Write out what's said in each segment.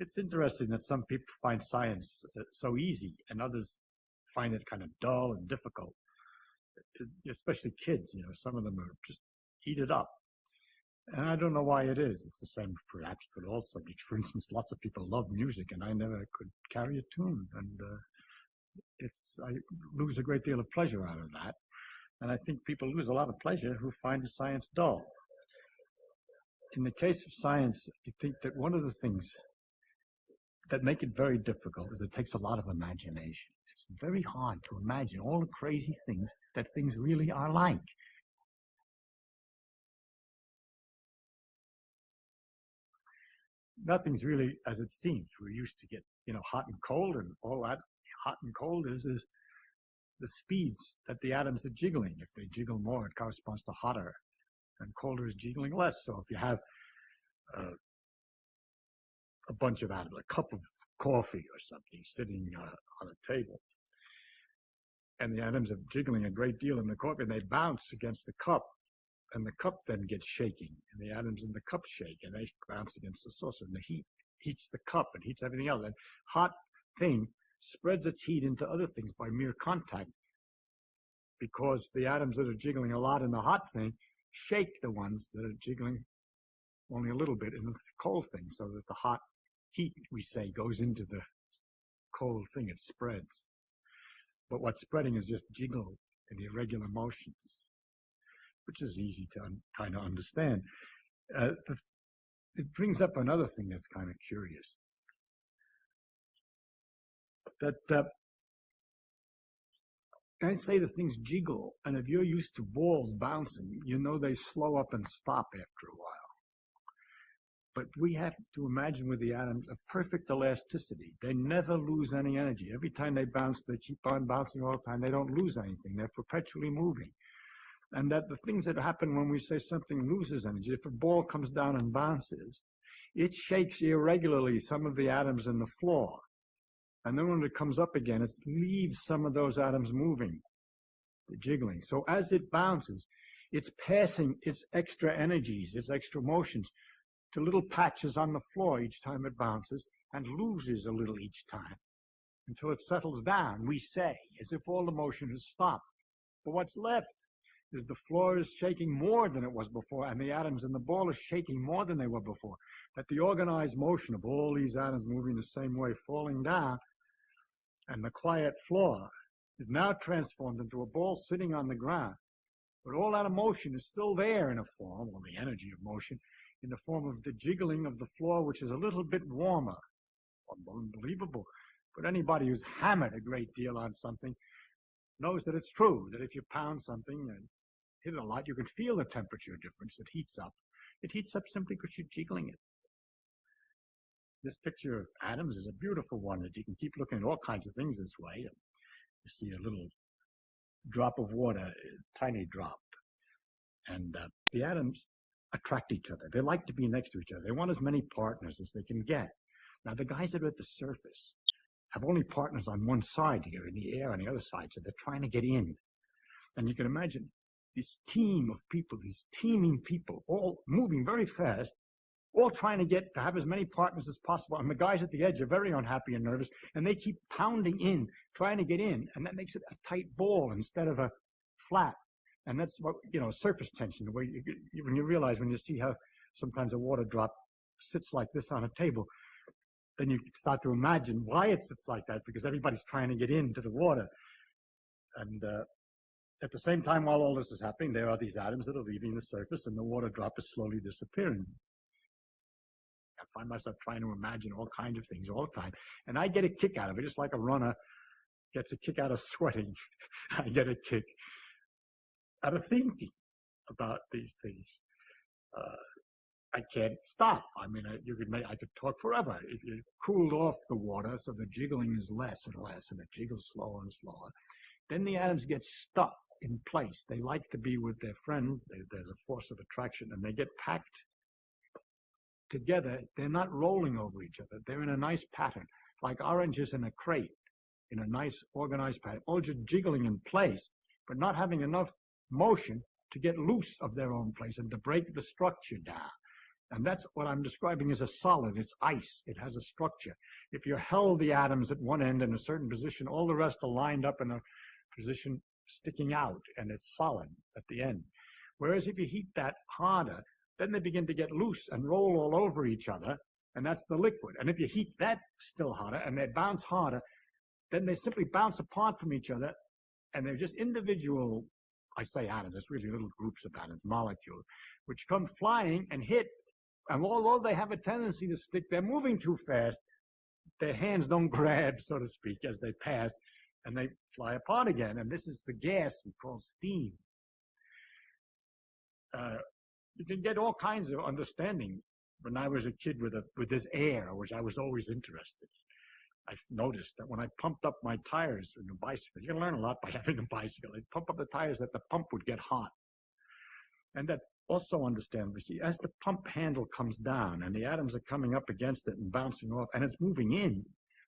It's interesting that some people find science so easy and others find it kind of dull and difficult, especially kids. Some of them are just eat it up. And I don't know why it is. It's the same perhaps for all subjects. For instance, lots of people love music, and I never could carry a tune. And I lose a great deal of pleasure out of that. And I think people lose a lot of pleasure who find science dull. In the case of science, I think that one of the things that make it very difficult is it takes a lot of imagination. It's very hard to imagine all the crazy things that things really are like. Nothing's really as it seems. We're used to get, hot and cold, and all that hot and cold is the speeds that the atoms are jiggling. If they jiggle more, it corresponds to hotter, and colder is jiggling less. So if you have a bunch of atoms, a cup of coffee or something sitting on a table, and the atoms are jiggling a great deal in the coffee, and they bounce against the cup, and the cup then gets shaking, and the atoms in the cup shake, and they bounce against the saucer, and the heat heats the cup and heats everything else. And hot thing spreads its heat into other things by mere contact, because the atoms that are jiggling a lot in the hot thing shake the ones that are jiggling only a little bit in the cold thing, so that the hot heat, we say, goes into the cold thing. It spreads. But what's spreading is just jiggle and irregular motions, which is easy to kind of understand. It brings up another thing that's kind of curious. That I say that things jiggle, and if you're used to balls bouncing, they slow up and stop after a while. But we have to imagine with the atoms a perfect elasticity. They never lose any energy. Every time they bounce, they keep on bouncing all the time. They don't lose anything. They're perpetually moving. And that the things that happen when we say something loses energy, if a ball comes down and bounces, it shakes irregularly some of the atoms in the floor. And then when it comes up again, it leaves some of those atoms moving, jiggling. So as it bounces, it's passing its extra energies, its extra motions, to little patches on the floor each time it bounces, and loses a little each time until it settles down, we say, as if all the motion has stopped. But what's left is the floor is shaking more than it was before, and the atoms in the ball are shaking more than they were before. That the organized motion of all these atoms moving the same way, falling down, and the quiet floor is now transformed into a ball sitting on the ground. But all that motion is still there in a form, or the energy of motion, in the form of the jiggling of the floor, which is a little bit warmer. Unbelievable. But anybody who's hammered a great deal on something knows that it's true, that if you pound something and hit it a lot, you can feel the temperature difference. It heats up. It heats up simply because you're jiggling it. This picture of atoms is a beautiful one that you can keep looking at all kinds of things this way. You see a little drop of water, a tiny drop. And the atoms attract each other. They like to be next to each other. They want as many partners as they can get. Now, the guys that are at the surface have only partners on one side here, in the air on the other side, so they're trying to get in. And you can imagine this team of people, these teeming people, all moving very fast, all trying to have as many partners as possible. And the guys at the edge are very unhappy and nervous, and they keep pounding in, trying to get in, and that makes it a tight ball instead of a flat. And that's what, surface tension, the way when you realize, when you see how sometimes a water drop sits like this on a table, then you start to imagine why it sits like that, because everybody's trying to get into the water. And at the same time, while all this is happening, there are these atoms that are leaving the surface, and the water drop is slowly disappearing. I find myself trying to imagine all kinds of things all the time, and I get a kick out of it, just like a runner gets a kick out of sweating. I get a kick out of thinking about these things. I can't stop. I mean, I could talk forever. If you cooled off the water so the jiggling is less and less, and it jiggles slower and slower, then the atoms get stuck in place. They like to be with their friend. There's a force of attraction, and they get packed together. They're not rolling over each other. They're in a nice pattern, like oranges in a crate, in a nice organized pattern, all just jiggling in place, but not having enough motion to get loose of their own place and to break the structure down. And that's what I'm describing as a solid. It's ice. It has a structure. If you held the atoms at one end in a certain position, all the rest are lined up in a position sticking out, and it's solid at the end. Whereas if you heat that harder, then they begin to get loose and roll all over each other, and that's the liquid. And if you heat that still harder and they bounce harder, then they simply bounce apart from each other, and they're just individual, I say atoms, it's really little groups of atoms, molecules, which come flying and hit. And although they have a tendency to stick, they're moving too fast. Their hands don't grab, so to speak, as they pass, and they fly apart again. And this is the gas we call steam. You can get all kinds of understanding. When I was a kid with this air, which I was always interested in, I noticed that when I pumped up my tires in a bicycle, you can learn a lot by having a bicycle. I'd pump up the tires that the pump would get hot. And that also understandable. See, as the pump handle comes down and the atoms are coming up against it and bouncing off, and it's moving in,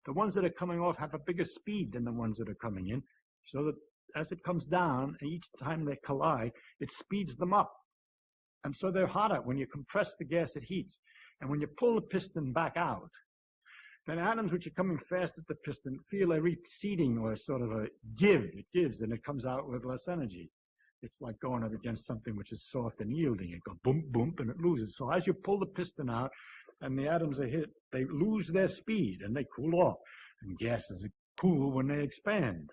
the ones that are coming off have a bigger speed than the ones that are coming in, so that as it comes down, and each time they collide, it speeds them up. And so they're hotter. When you compress the gas, it heats. And when you pull the piston back out, then atoms which are coming fast at the piston feel a receding or sort of a give. It gives, and it comes out with less energy. It's like going up against something which is soft and yielding. It goes boom, boom, and it loses. So as you pull the piston out and the atoms are hit, they lose their speed and they cool off. And gases cool when they expand.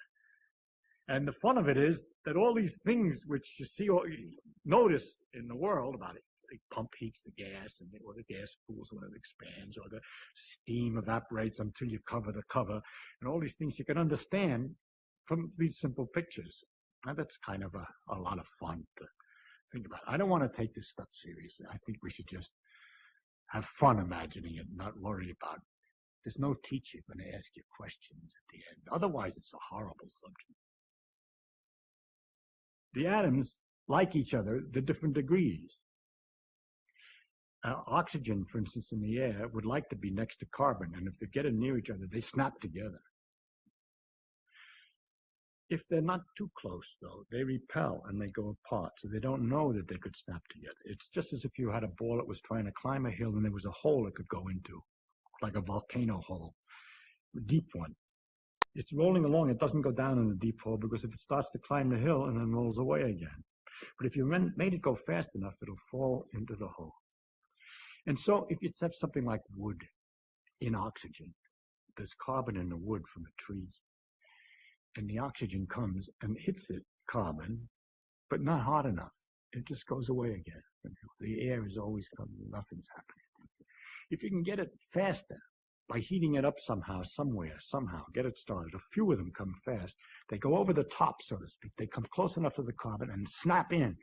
And the fun of it is that all these things which you see or you notice in the world about it, the pump heats the gas, or the gas cools when it expands, or the steam evaporates until you cover the cover, and all these things you can understand from these simple pictures. And that's kind of a lot of fun to think about. I don't want to take this stuff seriously. I think we should just have fun imagining it, not worry about it. There's no teacher going to ask you questions at the end. Otherwise, it's a horrible subject. The atoms like each other, the different degrees. Oxygen, for instance, in the air would like to be next to carbon, and if they're getting near each other, they snap together. If they're not too close, though, they repel and they go apart, so they don't know that they could snap together. It's just as if you had a ball that was trying to climb a hill and there was a hole it could go into, like a volcano hole, a deep one. It's rolling along. It doesn't go down in the deep hole because if it starts to climb the hill and then rolls away again. But if you made it go fast enough, it'll fall into the hole. And so if you have something like wood in oxygen, there's carbon in the wood from a tree, and the oxygen comes and hits it, carbon, but not hard enough. It just goes away again. The air is always coming, nothing's happening. If you can get it faster, by heating it up somehow, somewhere, somehow, get it started. A few of them come fast. They go over the top, so to speak. They come close enough to the carbon and snap in.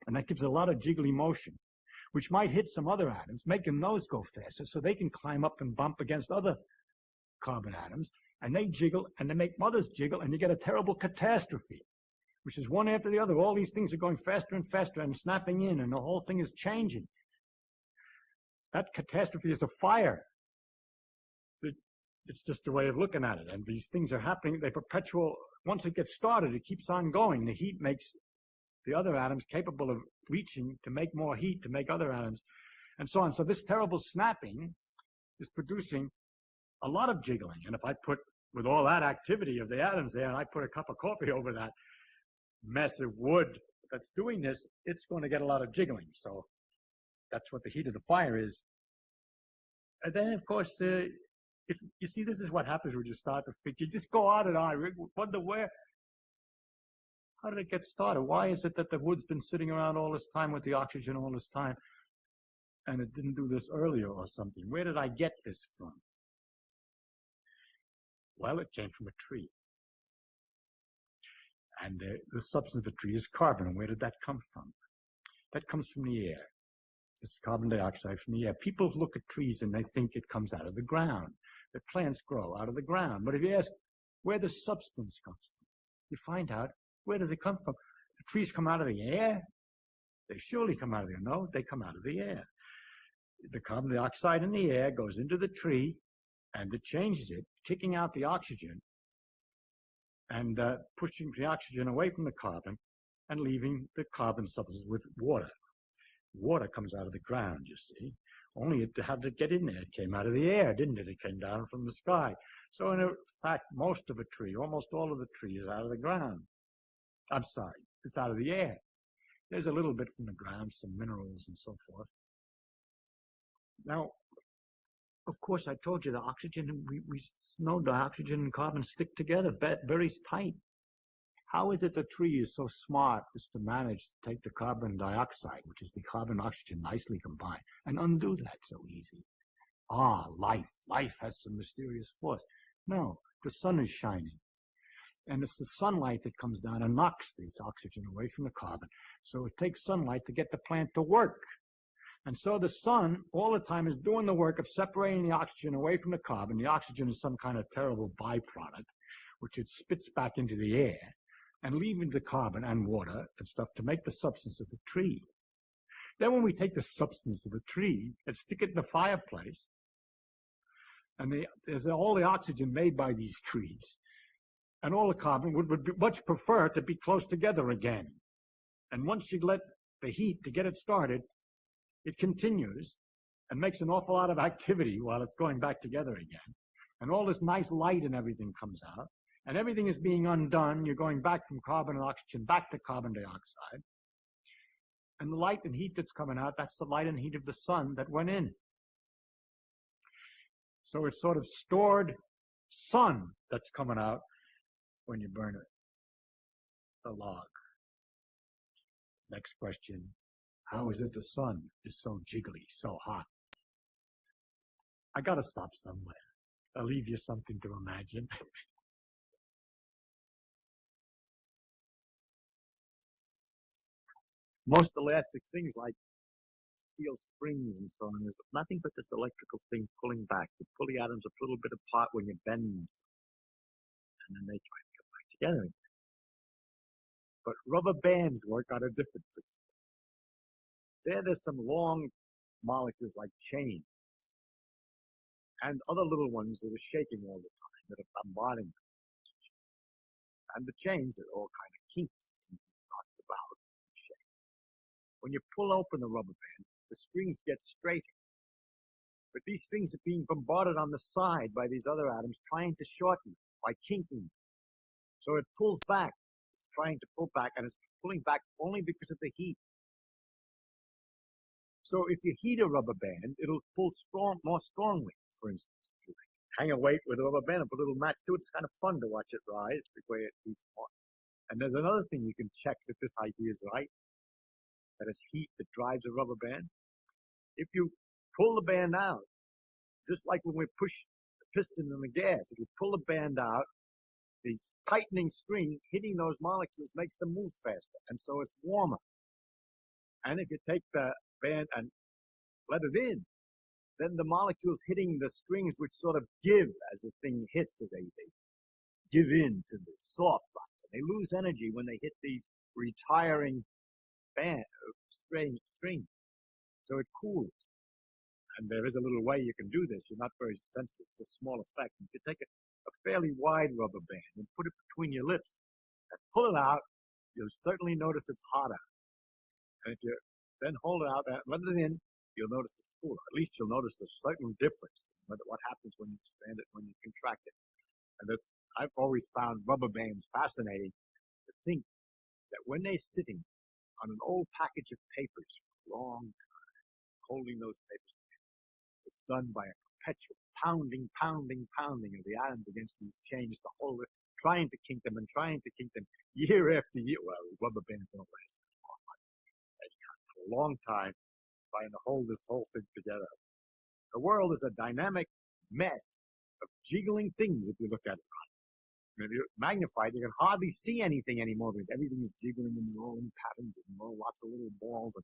And that gives a lot of jiggly motion, which might hit some other atoms, making those go faster so they can climb up and bump against other carbon atoms. And they jiggle, and they make others jiggle, and you get a terrible catastrophe, which is one after the other. All these things are going faster and faster and snapping in, and the whole thing is changing. That catastrophe is a fire. It's just a way of looking at it. And these things are happening. They perpetual. Once it gets started, it keeps on going. The heat makes the other atoms capable of reaching to make more heat to make other atoms, and so on. So this terrible snapping is producing a lot of jiggling. And if I put, with all that activity of the atoms there, and I put a cup of coffee over that massive wood that's doing this, it's going to get a lot of jiggling. So that's what the heat of the fire is. And then, of course, if you see, this is what happens when you start to think. You just go on and on. Wonder how did it get started? Why is it that the wood's been sitting around all this time with the oxygen all this time, and it didn't do this earlier or something? Where did I get this from? Well, it came from a tree. And the substance of the tree is carbon. And where did that come from? That comes from the air. It's carbon dioxide from the air. People look at trees and they think it comes out of the ground. The plants grow out of the ground. But if you ask where the substance comes from, you find out, where do they come from? The trees come out of the air? They surely come out of the air. No, they come out of the air. The carbon dioxide in the air goes into the tree, and it changes it, kicking out the oxygen and pushing the oxygen away from the carbon and leaving the carbon substance with water. Water comes out of the ground, you see. Only it had to get in there. It came out of the air, didn't it? It came down from the sky. So in fact, most of a tree, almost all of the tree is out of the ground. I'm sorry, it's out of the air. There's a little bit from the ground, some minerals and so forth. Now, of course, I told you the oxygen, we know the oxygen and carbon stick together very tight. How is it the tree is so smart as to manage to take the carbon dioxide, which is the carbon oxygen nicely combined, and undo that so easy? Ah, life. Life has some mysterious force. No, the sun is shining. And it's the sunlight that comes down and knocks this oxygen away from the carbon. So it takes sunlight to get the plant to work. And so the sun all the time is doing the work of separating the oxygen away from the carbon. The oxygen is some kind of terrible byproduct, which it spits back into the air and leaving the carbon and water and stuff to make the substance of the tree. Then when we take the substance of the tree and stick it in the fireplace, and there's all the oxygen made by these trees, and all the carbon would much prefer to be close together again. And once you let the heat to get it started, it continues and makes an awful lot of activity while it's going back together again. And all this nice light and everything comes out, and everything is being undone. You're going back from carbon and oxygen back to carbon dioxide. And the light and heat that's coming out, that's the light and heat of the sun that went in. So it's sort of stored sun that's coming out when you burn it, a log. Next question. How is it the sun is so jiggly, so hot? I got to stop somewhere. I'll leave you something to imagine. Most elastic things like steel springs and so on, there's nothing but this electrical thing pulling back. You pull the atoms a little bit apart when you bend them, and then they try to come back together again. But rubber bands work on a different principle. There's some long molecules like chains and other little ones that are shaking all the time, that are bombarding them. And the chains are all kind of kinky, knocked about, and shake. When you pull open the rubber band, the strings get straighter. But these strings are being bombarded on the side by these other atoms trying to shorten by kinking. So it pulls back. It's trying to pull back, and it's pulling back only because of the heat. So if you heat a rubber band, it'll pull more strongly, for instance. If you hang a weight with a rubber band and put a little match to it, it's kind of fun to watch it rise the way it heats more. And there's another thing you can check that this idea is right, that it's heat that drives a rubber band. If you pull the band out, just like when we push the piston in the gas, if you pull the band out, the tightening string hitting those molecules makes them move faster, and so it's warmer. And if you take the band and let it in, then the molecules hitting the strings, which sort of give as the thing hits, they give in to the soft spot. They lose energy when they hit these retiring strings. So it cools. And there is a little way you can do this. You're not very sensitive. It's a small effect. If you take a fairly wide rubber band and put it between your lips and pull it out, you'll certainly notice it's hotter. And if you then hold it out and let it in, you'll notice it's cooler. At least you'll notice a certain difference in what happens when you expand it, when you contract it. And I've always found rubber bands fascinating to think that when they're sitting on an old package of papers for a long time, holding those papers together, it's done by a perpetual pounding of the atoms against these chains to hold it, trying to kink them year after year. Well, rubber bands don't last that long, but a long time trying to hold this whole thing together. The world is a dynamic mess of jiggling things if you look at it right. And if you magnify it, you can hardly see anything anymore because everything is jiggling in their own patterns and lots of little balls. And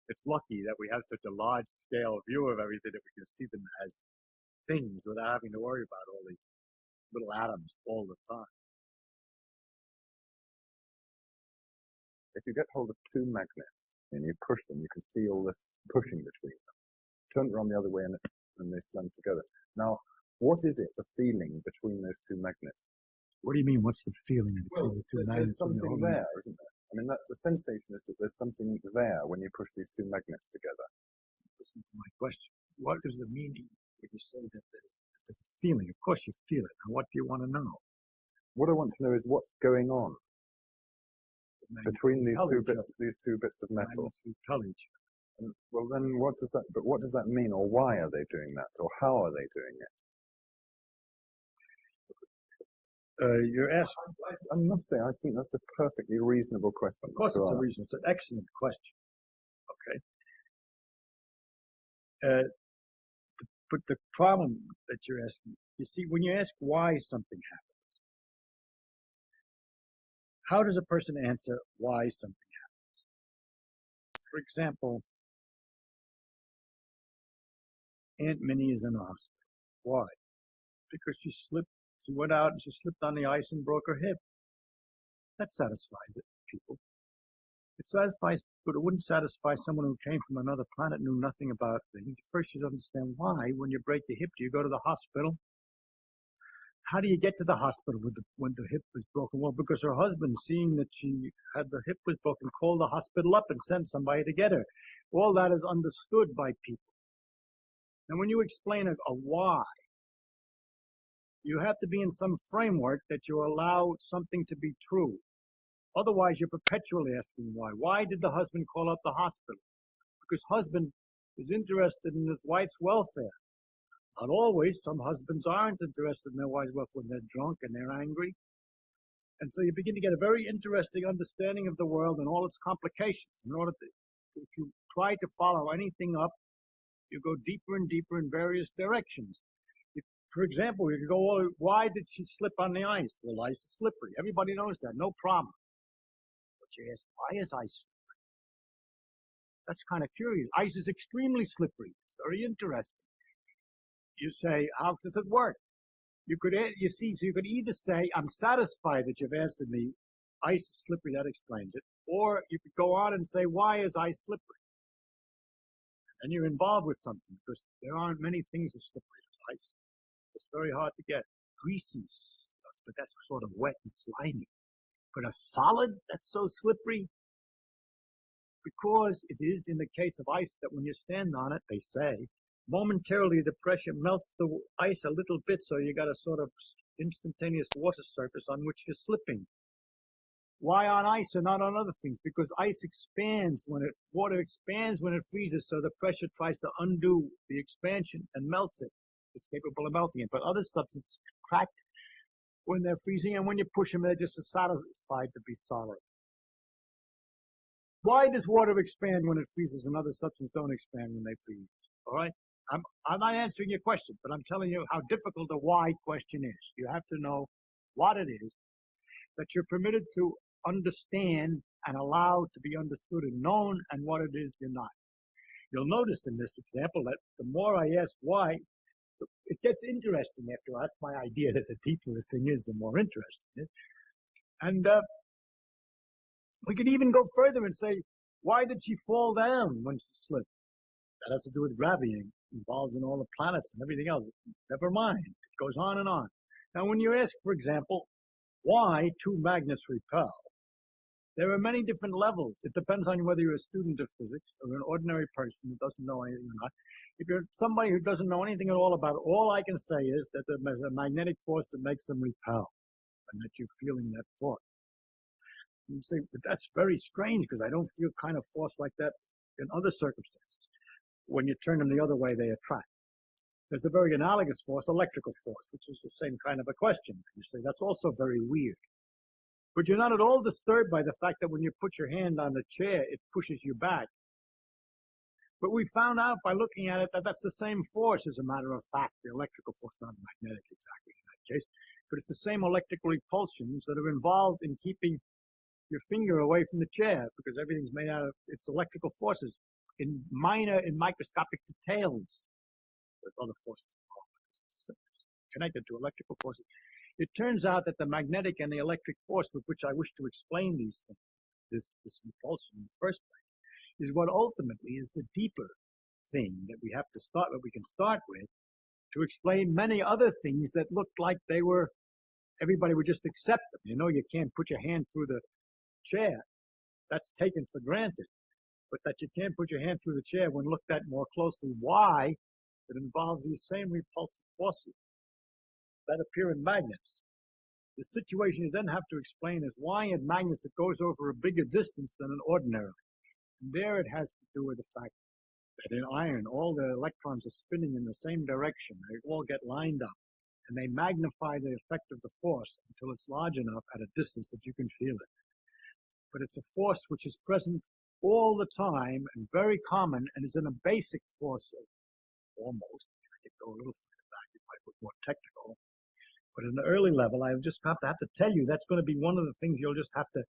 it's lucky that we have such a large scale view of everything that we can see them as things without having to worry about all these little atoms all the time. If you get hold of two magnets and you push them, you can feel this pushing between them. Turn it around the other way and they slam together. Now, what is it, the feeling between those two magnets? What do you mean, what's the feeling between the two magnets? There's something there, isn't there? I mean, the sensation is that there's something there when you push these two magnets together. Listen to my question. What is the meaning when you say that there's a feeling? Of course you feel it. And what do you want to know? What I want to know is what's going on between these two bits of metal. Repel each other. And, well, then what does that mean, or why are they doing that, or how are they doing it? You're asking. I must say, I think that's a perfectly reasonable question. Of course, it's an excellent question. Okay. But the problem that you're asking, you see, when you ask why something happens, how does a person answer why something happens? For example, Aunt Minnie is in the hospital. Why? Because she went out and she slipped on the ice and broke her hip. That satisfies people. It satisfies, but it wouldn't satisfy someone who came from another planet, knew nothing about things. First, you understand why. When you break the hip, do you go to the hospital? How do you get to the hospital when the hip was broken? Well, because her husband, seeing that she had the hip was broken, called the hospital up and sent somebody to get her. All that is understood by people. And when you explain a why, you have to be in some framework that you allow something to be true. Otherwise, you're perpetually asking why. Why did the husband call up the hospital? Because husband is interested in his wife's welfare. Not always. Some husbands aren't interested in their wife's welfare when they're drunk and they're angry. And so you begin to get a very interesting understanding of the world and all its complications. In order to, if you try to follow anything up, you go deeper and deeper in various directions. For example, you could go, why did she slip on the ice? Well, ice is slippery. Everybody knows that. No problem. But you ask, why is ice slippery? That's kind of curious. Ice is extremely slippery. It's very interesting. You say, how does it work? So you could either say, I'm satisfied that you've answered me. Ice is slippery. That explains it. Or you could go on and say, why is ice slippery? And you're involved with something because there aren't many things as slippery as ice. It's very hard to get. Greasy stuff, but that's sort of wet and slimy. But a solid that's so slippery, because it is in the case of ice that when you stand on it, they say, momentarily the pressure melts the ice a little bit, so you got a sort of instantaneous water surface on which you're slipping. Why on ice and not on other things? Because ice expands water expands when it freezes, so the pressure tries to undo the expansion and melts it. It's capable of melting it. But other substances contract when they're freezing, and when you push them, they're just satisfied to be solid. Why does water expand when it freezes and other substances don't expand when they freeze? All right? I'm not answering your question, but I'm telling you how difficult a why question is. You have to know what it is that you're permitted to understand and allow to be understood and known, and what it is you're not. You'll notice in this example that the more I ask why, it gets interesting after all. That's my idea, that the deeper the thing is, the more interesting it is. And we could even go further and say, why did she fall down when she slipped? That has to do with gravity. It involves in all the planets and everything else. Never mind. It goes on and on. Now, when you ask, for example, why two magnets repel, there are many different levels. It depends on whether you're a student of physics or an ordinary person who doesn't know anything or not. If you're somebody who doesn't know anything at all about it, all I can say is that there's a magnetic force that makes them repel, and that you're feeling that force. You say, but that's very strange because I don't feel kind of force like that in other circumstances. When you turn them the other way, they attract. There's a very analogous force, electrical force, which is the same kind of a question. You say, that's also very weird. But you're not at all disturbed by the fact that when you put your hand on the chair, it pushes you back. But we found out by looking at it that that's the same force, as a matter of fact. The electrical force, not magnetic exactly in that case, but it's the same electrical repulsions that are involved in keeping your finger away from the chair, because everything's made out of its electrical forces in microscopic details. There's other forces connected to electrical forces. It turns out that the magnetic and the electric force with which I wish to explain these things, this repulsion in the first place, is what ultimately is the deeper thing that we have to start, that we can start with, to explain many other things that looked like everybody would just accept them. You know, you can't put your hand through the chair. That's taken for granted. But that you can't put your hand through the chair when looked at more closely. Why? It involves these same repulsive forces that appear in magnets. The situation you then have to explain is why in magnets it goes over a bigger distance than an ordinary. And there it has to do with the fact that in iron, all the electrons are spinning in the same direction. They all get lined up, and they magnify the effect of the force until it's large enough at a distance that you can feel it. But it's a force which is present all the time and very common and is in a basic force of almost, I could go a little further back if I was more technical, but in the early level, I just have to tell you that's going to be one of the things you'll just have to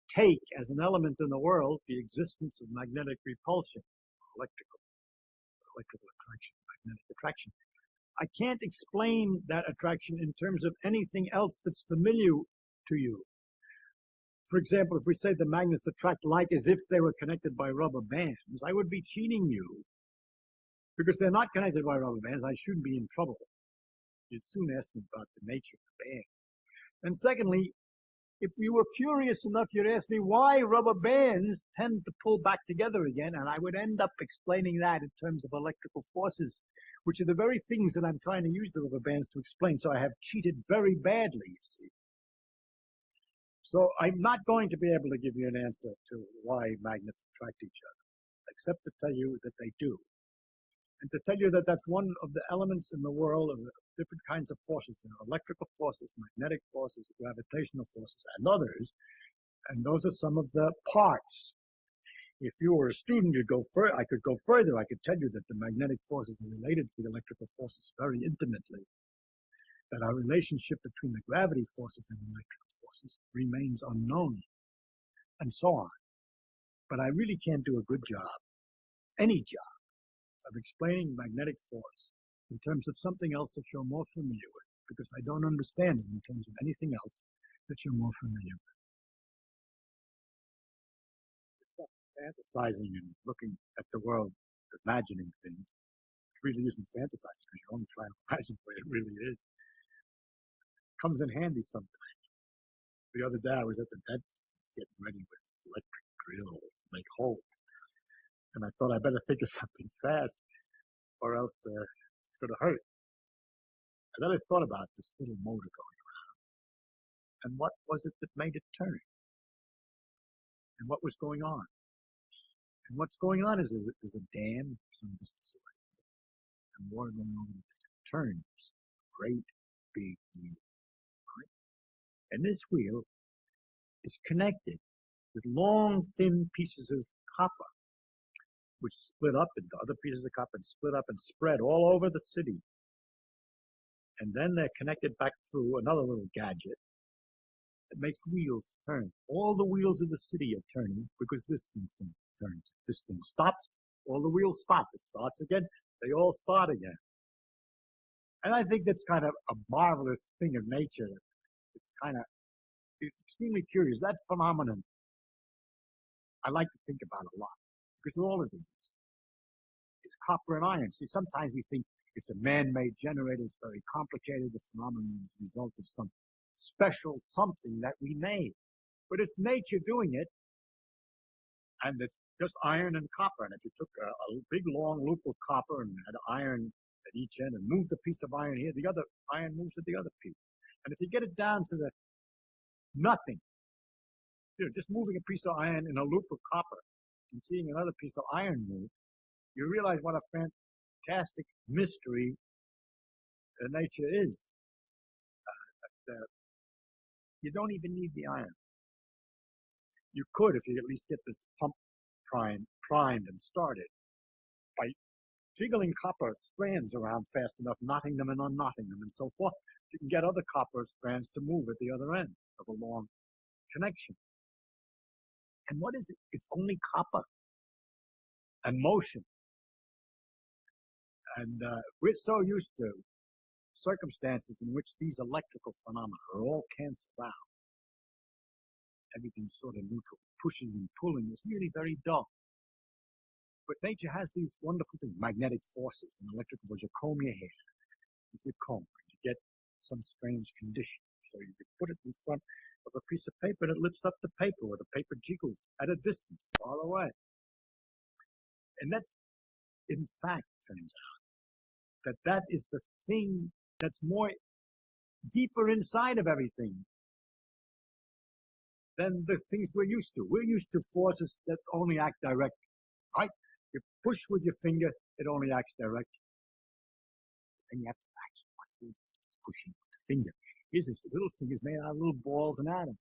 take as an element in the world, the existence of magnetic repulsion, electrical attraction, magnetic attraction. I can't explain that attraction in terms of anything else that's familiar to you. For example, if we say the magnets attract like as if they were connected by rubber bands, I would be cheating you. Because they're not connected by rubber bands, I shouldn't be in trouble. You'd soon ask me about the nature of the band. And secondly, if you were curious enough, you'd ask me why rubber bands tend to pull back together again, and I would end up explaining that in terms of electrical forces, which are the very things that I'm trying to use the rubber bands to explain. So I have cheated very badly, you see. So I'm not going to be able to give you an answer to why magnets attract each other, except to tell you that they do. And to tell you that that's one of the elements in the world of different kinds of forces, electrical forces, magnetic forces, gravitational forces, and others. And those are some of the parts. If you were a student, you'd go further. I could go further. I could tell you that the magnetic forces are related to the electrical forces very intimately. That our relationship between the gravity forces and the electrical forces remains unknown, and so on. But I really can't do a good job, any job, of explaining magnetic force in terms of something else that you're more familiar with, because I don't understand it in terms of anything else that you're more familiar with. It's not fantasizing and looking at the world, imagining things. It really isn't fantasizing because you're only trying to imagine what it really is. It comes in handy sometimes. The other day I was at the dentist getting ready with electric drills to make holes. And I thought I better think of something fast or else it's going to hurt. And then I thought about this little motor going around. And what was it that made it turn? And what was going on? And what's going on is there's a dam some distance away. And water going over it turns a great big wheel. Right? And this wheel is connected with long, thin pieces of copper, which split up into other pieces of copper and split up and spread all over the city. And then they're connected back through another little gadget that makes wheels turn. All the wheels of the city are turning because this thing turns. If this thing stops, all the wheels stop. It starts again, they all start again. And I think that's kind of a marvelous thing of nature. It's extremely curious. That phenomenon, I like to think about a lot. Because all of these is copper and iron. See, sometimes we think it's a man-made generator, it's very complicated, the phenomenon is a result of some special something that we made. But it's nature doing it, and it's just iron and copper. And if you took a big long loop of copper and had iron at each end and moved a piece of iron here, the other iron moves at the other piece. And if you get it down to the nothing, just moving a piece of iron in a loop of copper, and seeing another piece of iron move, you realize what a fantastic mystery nature is. You don't even need the iron. You could if you at least get this pump primed and started by jiggling copper strands around fast enough, knotting them and unknotting them and so forth. You can get other copper strands to move at the other end of a long connection. And what is it? It's only copper and motion. And we're so used to circumstances in which these electrical phenomena are all canceled out. Everything's sort of neutral. Pushing and pulling is really very dull. But nature has these wonderful things, magnetic forces and electrical forces. You comb your hair with your comb, and you get some strange conditions. So you can put it in front of a piece of paper and it lifts up the paper, or the paper jiggles at a distance far away. And that's, in fact, turns out that is the thing that's more deeper inside of everything than the things we're used to. We're used to forces that only act directly, right? You push with your finger, it only acts directly. Then you have to actually pushing with the finger. Here's this little thing is made out of little balls and atoms.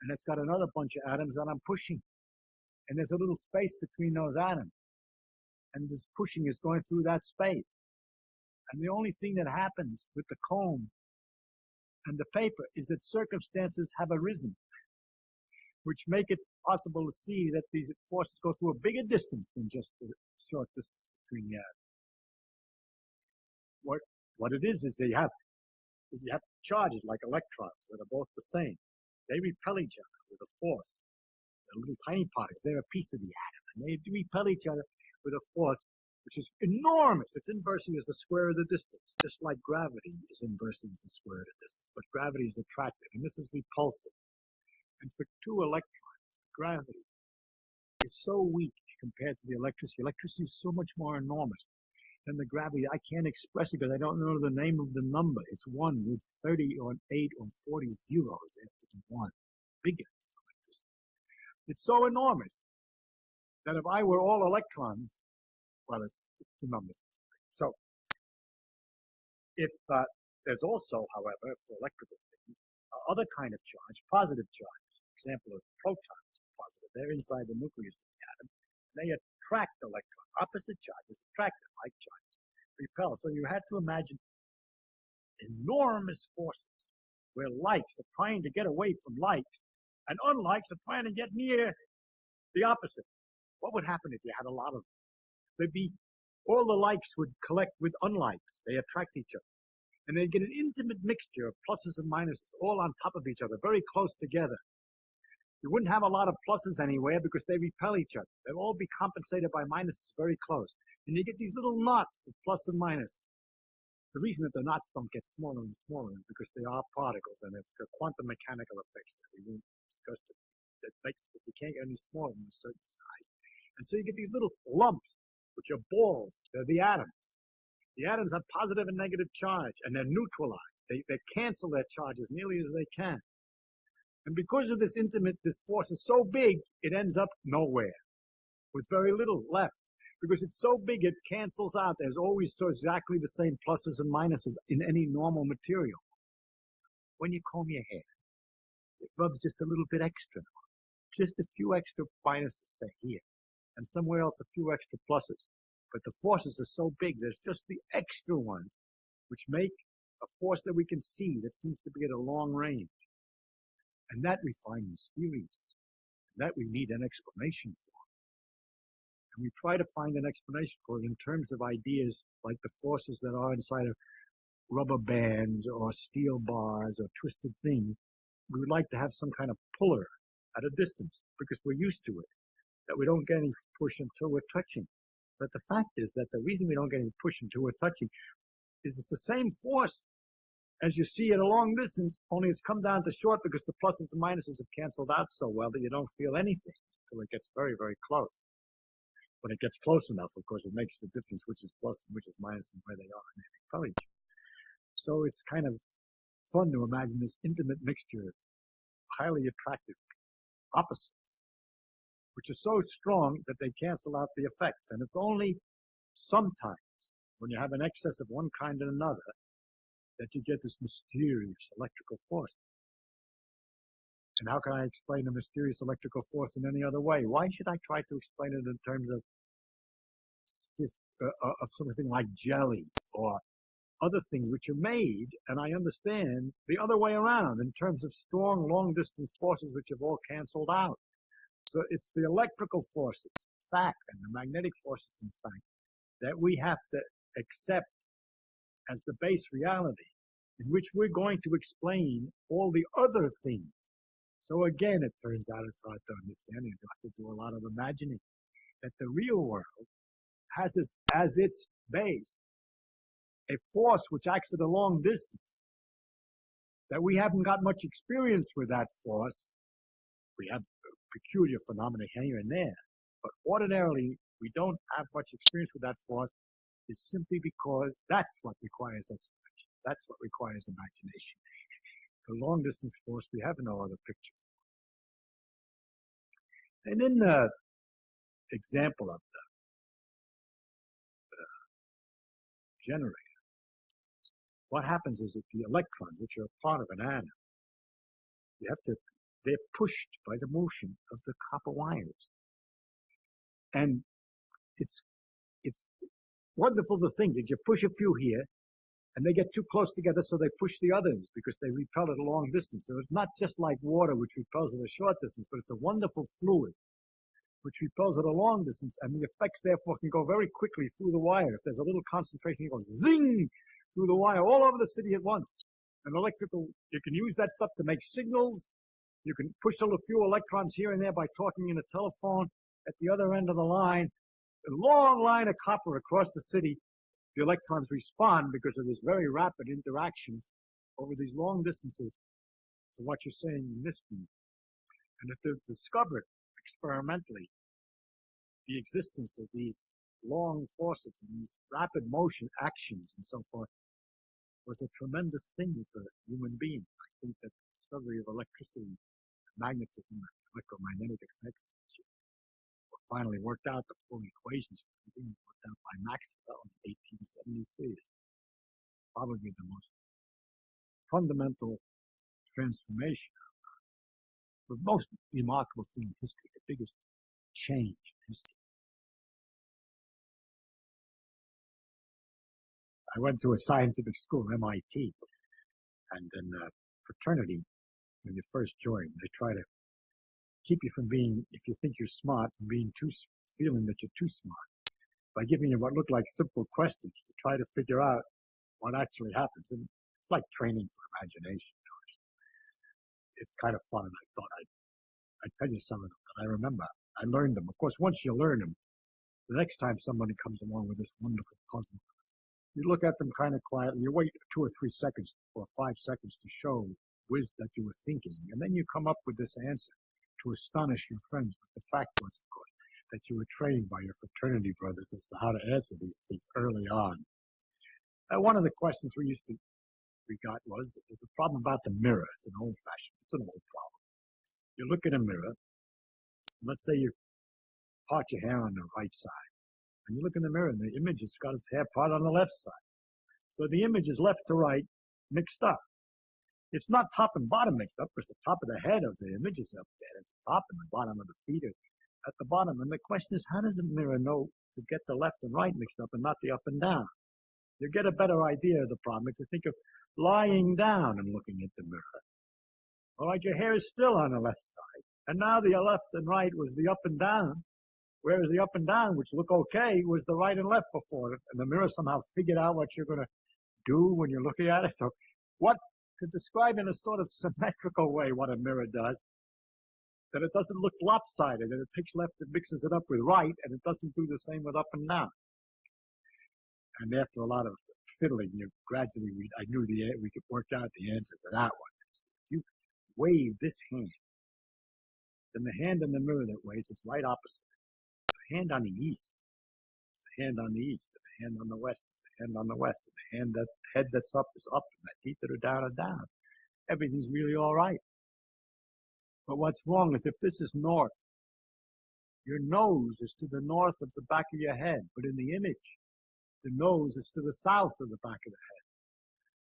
And it's got another bunch of atoms that I'm pushing. And there's a little space between those atoms. And this pushing is going through that space. And the only thing that happens with the comb and the paper is that circumstances have arisen, which make it possible to see that these forces go through a bigger distance than just the short distance between the atoms. What it is you have charges like electrons that are both the same. They repel each other with a force. They're little tiny particles. They're a piece of the atom, and they repel each other with a force which is enormous. It's inversely as the square of the distance, just like gravity is inversely as the square of the distance. But gravity is attractive, and this is repulsive. And for two electrons, gravity is so weak compared to the electricity. Electricity is so much more enormous than the gravity. I can't express it because I don't know the name of the number. It's 1 with 30 or 8 or 40 zeros after 1. Bigger than electricity. It's so enormous that if I were all electrons, well, it's two numbers. So, if there's also, however, for electrical things, other kind of charge, positive charges. For example, protons are positive. They're inside the nucleus of the atom. They attract electrons. Opposite charges attract them, like charges repel. So you had to imagine enormous forces where likes are trying to get away from likes, and unlikes are trying to get near the opposite. What would happen if you had a lot of them? There'd be all the likes would collect with unlikes. They attract each other. And they'd get an intimate mixture of pluses and minuses all on top of each other, very close together. You wouldn't have a lot of pluses anywhere because they repel each other. They'll all be compensated by minuses very close. And you get these little knots of plus and minus. The reason that the knots don't get smaller and smaller is because they are particles, and it's the quantum mechanical effects that we won't discuss that makes that you can't get any smaller than a certain size. And so you get these little lumps, which are balls. They're the atoms. The atoms have positive and negative charge, and they're neutralized. They cancel their charge as nearly as they can. And because of this force is so big, it ends up nowhere, with very little left. Because it's so big, it cancels out. There's always so exactly the same pluses and minuses in any normal material. When you comb your hair, it rubs just a little bit extra. Just a few extra minuses, say here, and somewhere else a few extra pluses. But the forces are so big, there's just the extra ones, which make a force that we can see that seems to be at a long range. And that we find mysterious. That we need an explanation for. And we try to find an explanation for it in terms of ideas like the forces that are inside of rubber bands or steel bars or twisted things. We would like to have some kind of puller at a distance because we're used to it, that we don't get any push until we're touching. But the fact is that the reason we don't get any push until we're touching is it's the same force as you see at a long distance, only it's come down to short because the pluses and minuses have canceled out so well that you don't feel anything until it gets very, very close. When it gets close enough, of course, it makes the difference which is plus and which is minus and where they are, and they repel each other. So it's kind of fun to imagine this intimate mixture of highly attractive opposites, which are so strong that they cancel out the effects. And it's only sometimes when you have an excess of one kind and another that you get this mysterious electrical force. And how can I explain the mysterious electrical force in any other way? Why should I try to explain it in terms of of something like jelly or other things which are made, and I understand the other way around in terms of strong long-distance forces which have all canceled out. So it's the electrical forces, fact, and the magnetic forces, in fact, that we have to accept as the base reality in which we're going to explain all the other things. So again, it turns out it's hard to understand. You have to do a lot of imagining that the real world has as its base a force which acts at a long distance. that we haven't got much experience with that force. We have peculiar phenomena here and there, but ordinarily we don't have much experience with that force is simply because that's what requires exploration. That's what requires imagination. The long distance force, we have no other picture. And in the example of the generator, what happens is that the electrons, which are a part of an atom, they're pushed by the motion of the copper wires. And it's wonderful to think that you push a few here, and they get too close together, so they push the others because they repel at a long distance. So it's not just like water, which repels at a short distance, but it's a wonderful fluid which repels at a long distance, and the effects therefore can go very quickly through the wire. If there's a little concentration, it goes zing through the wire all over the city at once. And you can use that stuff to make signals. You can push a few electrons here and there by talking in a telephone. At the other end of the line, a long line of copper across the city, the electrons respond because of this very rapid interactions over these long distances to what you're saying in this field. And if they've discovered experimentally the existence of these long forces and these rapid motion actions and so forth, was a tremendous thing for human beings. I think that the discovery of electricity, magnetism, and electromagnetic effects were finally worked out. The full equations for everything worked out by Maxwell in 1873 is probably the most fundamental transformation, the most remarkable thing in history, the biggest change in history. I went to a scientific school, MIT, and in a fraternity, when you first join, they try to keep you from being, if you think you're smart, from feeling that you're too smart, by giving you what look like simple questions to try to figure out what actually happens. And it's like training for imagination. It's kind of fun, and I thought I'd tell you some of them that I remember. I learned them. Of course, once you learn them, the next time somebody comes along with this wonderful puzzle, you look at them kind of quietly, you wait 2 or 3 seconds or 5 seconds to show that you were thinking, and then you come up with this answer to astonish your friends. But the fact was, of course, that you were trained by your fraternity brothers as to how to answer these things early on. One of the questions we got was the problem about the mirror. It's an old problem. You look in a mirror, let's say you part your hair on the right side, and you look in the mirror and the image has got its hair part on the left side. So the image is left to right mixed up. It's not top and bottom mixed up, because the top of the head of the image is up there at the top and the bottom of the feet are at the bottom. And the question is, how does the mirror know to get the left and right mixed up and not the up and down? You get a better idea of the problem if you think of lying down and looking at the mirror. All right, your hair is still on the left side, and now the left and right was the up and down, whereas the up and down, which look okay, was the right and left before it, and the mirror somehow figured out what you're going to do when you're looking at it. So to describe in a sort of symmetrical way what a mirror does, that it doesn't look lopsided, and it takes left and mixes it up with right, and it doesn't do the same with up and down. And after a lot of fiddling, gradually I knew we could work out the answer to that one. If you wave this hand, then the hand in the mirror that waves is right opposite. The hand on the east is the hand on the east, and the hand on the west is the hand on the west, and the head that's up is up, and the feet that are down are down. Everything's really all right. But what's wrong is if this is north, your nose is to the north of the back of your head, but in the image, the nose is to the south of the back of the head.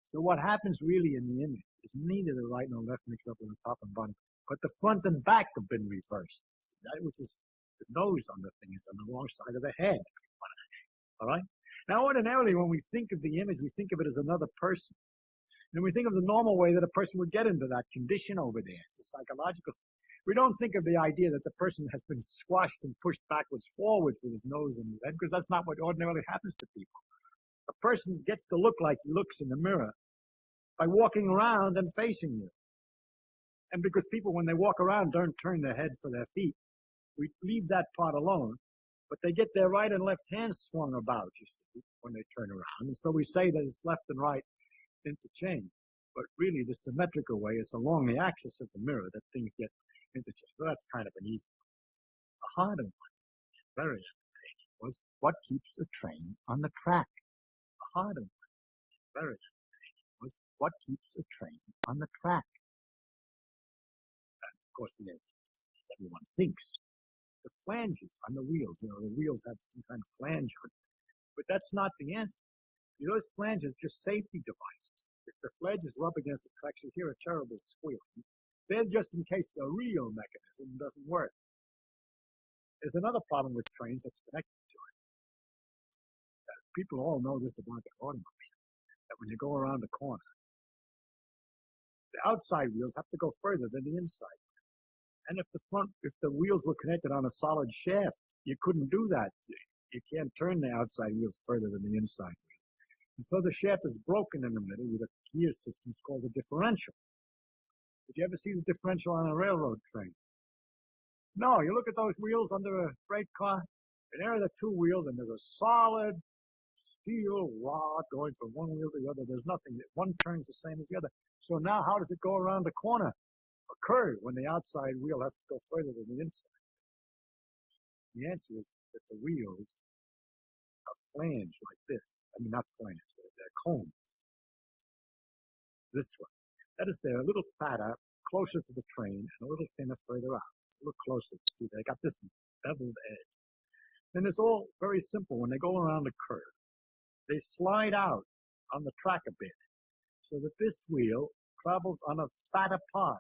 So what happens really in the image is neither the right nor left mixed up with the top and bottom, but the front and back have been reversed. That which is the nose on the thing is on the wrong side of the head. All right? Now, ordinarily, when we think of the image, we think of it as another person. And we think of the normal way that a person would get into that condition over there. It's a psychological. We don't think of the idea that the person has been squashed and pushed backwards, forwards with his nose and his head, because that's not what ordinarily happens to people. A person gets to look like he looks in the mirror by walking around and facing you. And because people, when they walk around, don't turn their head for their feet, we leave that part alone. But they get their right and left hands swung about, you see, when they turn around. And so we say that it's left and right interchange. But really, the symmetrical way is along the axis of the mirror that things get interchanged. Well, that's kind of an easy one. A harder one, very entertaining, was what keeps a train on the track? A harder one, very entertaining, was what keeps a train on the track? And of course, the answer is everyone thinks. The flanges on the wheels, the wheels have some kind of flange on it. But that's not the answer. Those flanges are just safety devices. If the flanges rub against the tracks, you hear a terrible squealing. They're just in case the real mechanism doesn't work. There's another problem with trains that's connected to it. People all know this about the automobile, that when you go around the corner, the outside wheels have to go further than the inside. And if the wheels were connected on a solid shaft, you couldn't do that. You can't turn the outside wheels further than the inside wheel. And so the shaft is broken in the middle with a gear system called a differential. Did you ever see the differential on a railroad train? No, you look at those wheels under a freight car, and there are the two wheels, and there's a solid steel rod going from one wheel to the other. There's nothing. One turns the same as the other. So now how does it go around the corner? A curve when the outside wheel has to go further than the inside. The answer is that the wheels are flanged like this. I mean, not flanged, they're cones. This way. That is, they're a little fatter, closer to the train, and a little thinner further out. A little closer. See, they got this beveled edge. Then it's all very simple. When they go around the curve, they slide out on the track a bit, so that this wheel travels on a fatter part,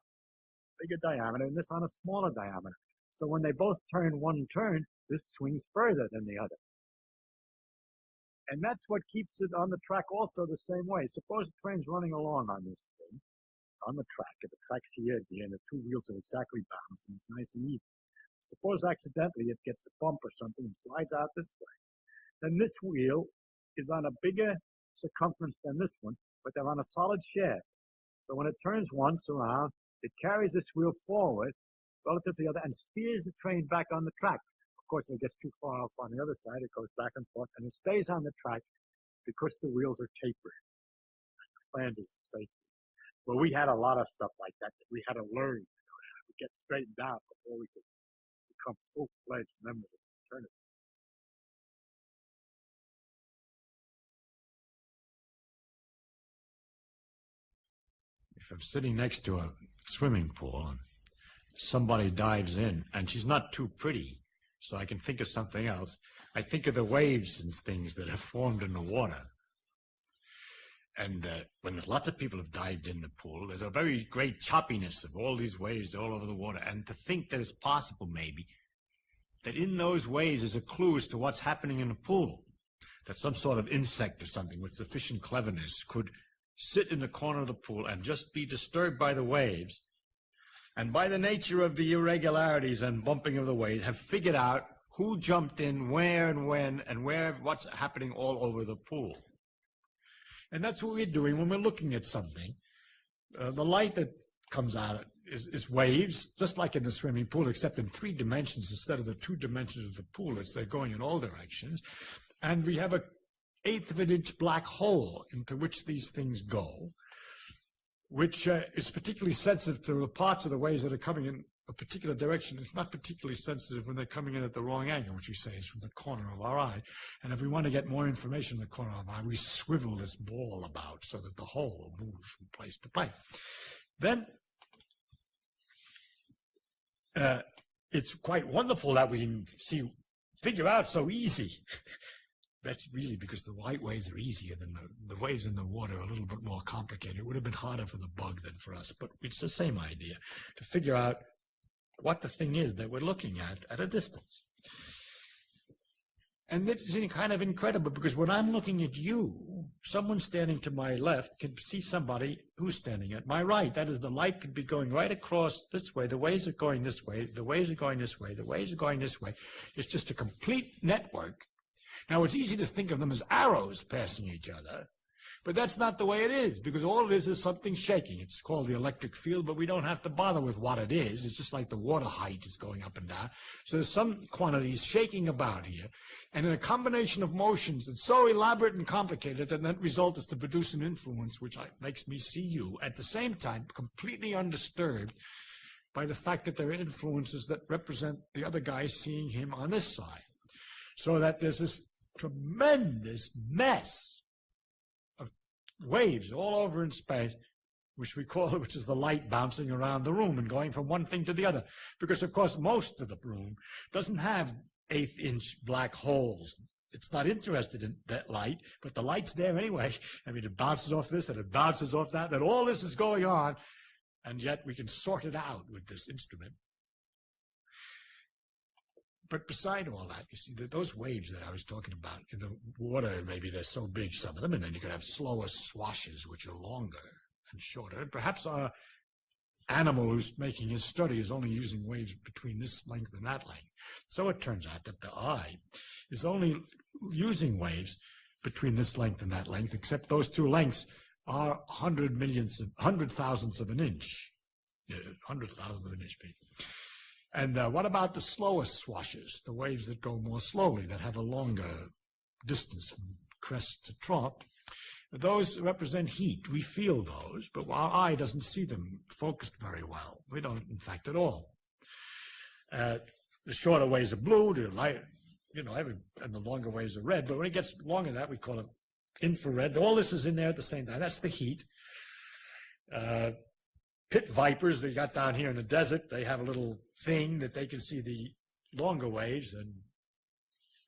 bigger diameter, and this on a smaller diameter. So when they both turn one turn, this swings further than the other. And that's what keeps it on the track also the same way. Suppose the train's running along on this thing, on the track, and the track's here at the end, the two wheels are exactly balanced, and it's nice and even. Suppose accidentally it gets a bump or something and slides out this way. Then this wheel is on a bigger circumference than this one, but they're on a solid shaft. So when it turns once around, it carries this wheel forward relative to the other and steers the train back on the track. Of course, if it gets too far off on the other side, it goes back and forth, and it stays on the track because the wheels are tapered. The flange is safe. Well, we had a lot of stuff like that we had to learn. We get straightened out before we could become full-fledged members of the fraternity. If I'm sitting next to a swimming pool and somebody dives in and she's not too pretty, so I can think of something else, I think of the waves and things that have formed in the water. And when lots of people have dived in the pool, there's a very great choppiness of all these waves all over the water. And to think that it's possible, maybe, that in those waves is a clue as to what's happening in the pool, that some sort of insect or something with sufficient cleverness could sit in the corner of the pool and just be disturbed by the waves, and by the nature of the irregularities and bumping of the waves, have figured out who jumped in, where and when, and what's happening all over the pool. And that's what we're doing when we're looking at something. The light that comes out is waves, just like in the swimming pool, except in 3 dimensions instead of the 2 dimensions of the pool. They're going in all directions. And we have an 1/8 of an inch black hole into which these things go, which is particularly sensitive to the parts of the waves that are coming in a particular direction. It's not particularly sensitive when they're coming in at the wrong angle, which we say is from the corner of our eye. And if we want to get more information in the corner of our eye, we swivel this ball about so that the hole moves from place to place. Then it's quite wonderful that we can figure out so easy. That's really because the light waves are easier than the waves in the water are a little bit more complicated. It would have been harder for the bug than for us, but it's the same idea, to figure out what the thing is that we're looking at a distance. And it's kind of incredible, because when I'm looking at you, someone standing to my left can see somebody who's standing at my right. That is, the light could be going right across this way. The waves are going this way. The waves are going this way. The waves are going this way. It's just a complete network. Now, it's easy to think of them as arrows passing each other, But that's not the way it is, because all it is something shaking. It's called the electric field, but we don't have to bother with what it is. It's just like the water height is going up and down. So there's some quantities shaking about here, and in a combination of motions that's so elaborate and complicated that the net result is to produce an influence which makes me see you at the same time completely undisturbed by the fact that there are influences that represent the other guy seeing him on this side. So that there's this tremendous mess of waves all over in space, which is the light bouncing around the room and going from one thing to the other. Because, of course, most of the room doesn't have eighth-inch black holes. It's not interested in that light, but the light's there anyway. I mean, it bounces off this and it bounces off that, and all this is going on, and yet we can sort it out with this instrument. But beside all that, you see, those waves that I was talking about in the water, maybe they're so big, some of them, and then you can have slower swashes, which are longer and shorter. And perhaps our animal who's making his study is only using waves between this length and that length. So it turns out that the eye is only using waves between this length and that length, except those two lengths are 100 thousandths of an inch. 100 thousandths of an inch big. And what about the slower swashes, the waves that go more slowly, that have a longer distance from crest to trough? Those represent heat. We feel those, but our eye doesn't see them focused very well. We don't, in fact, at all. The shorter waves are blue, the light, and the longer waves are red. But when it gets longer than that, we call it infrared. All this is in there at the same time. That's the heat. Pit vipers that you got down here in the desert, they have a little thing that they can see the longer waves and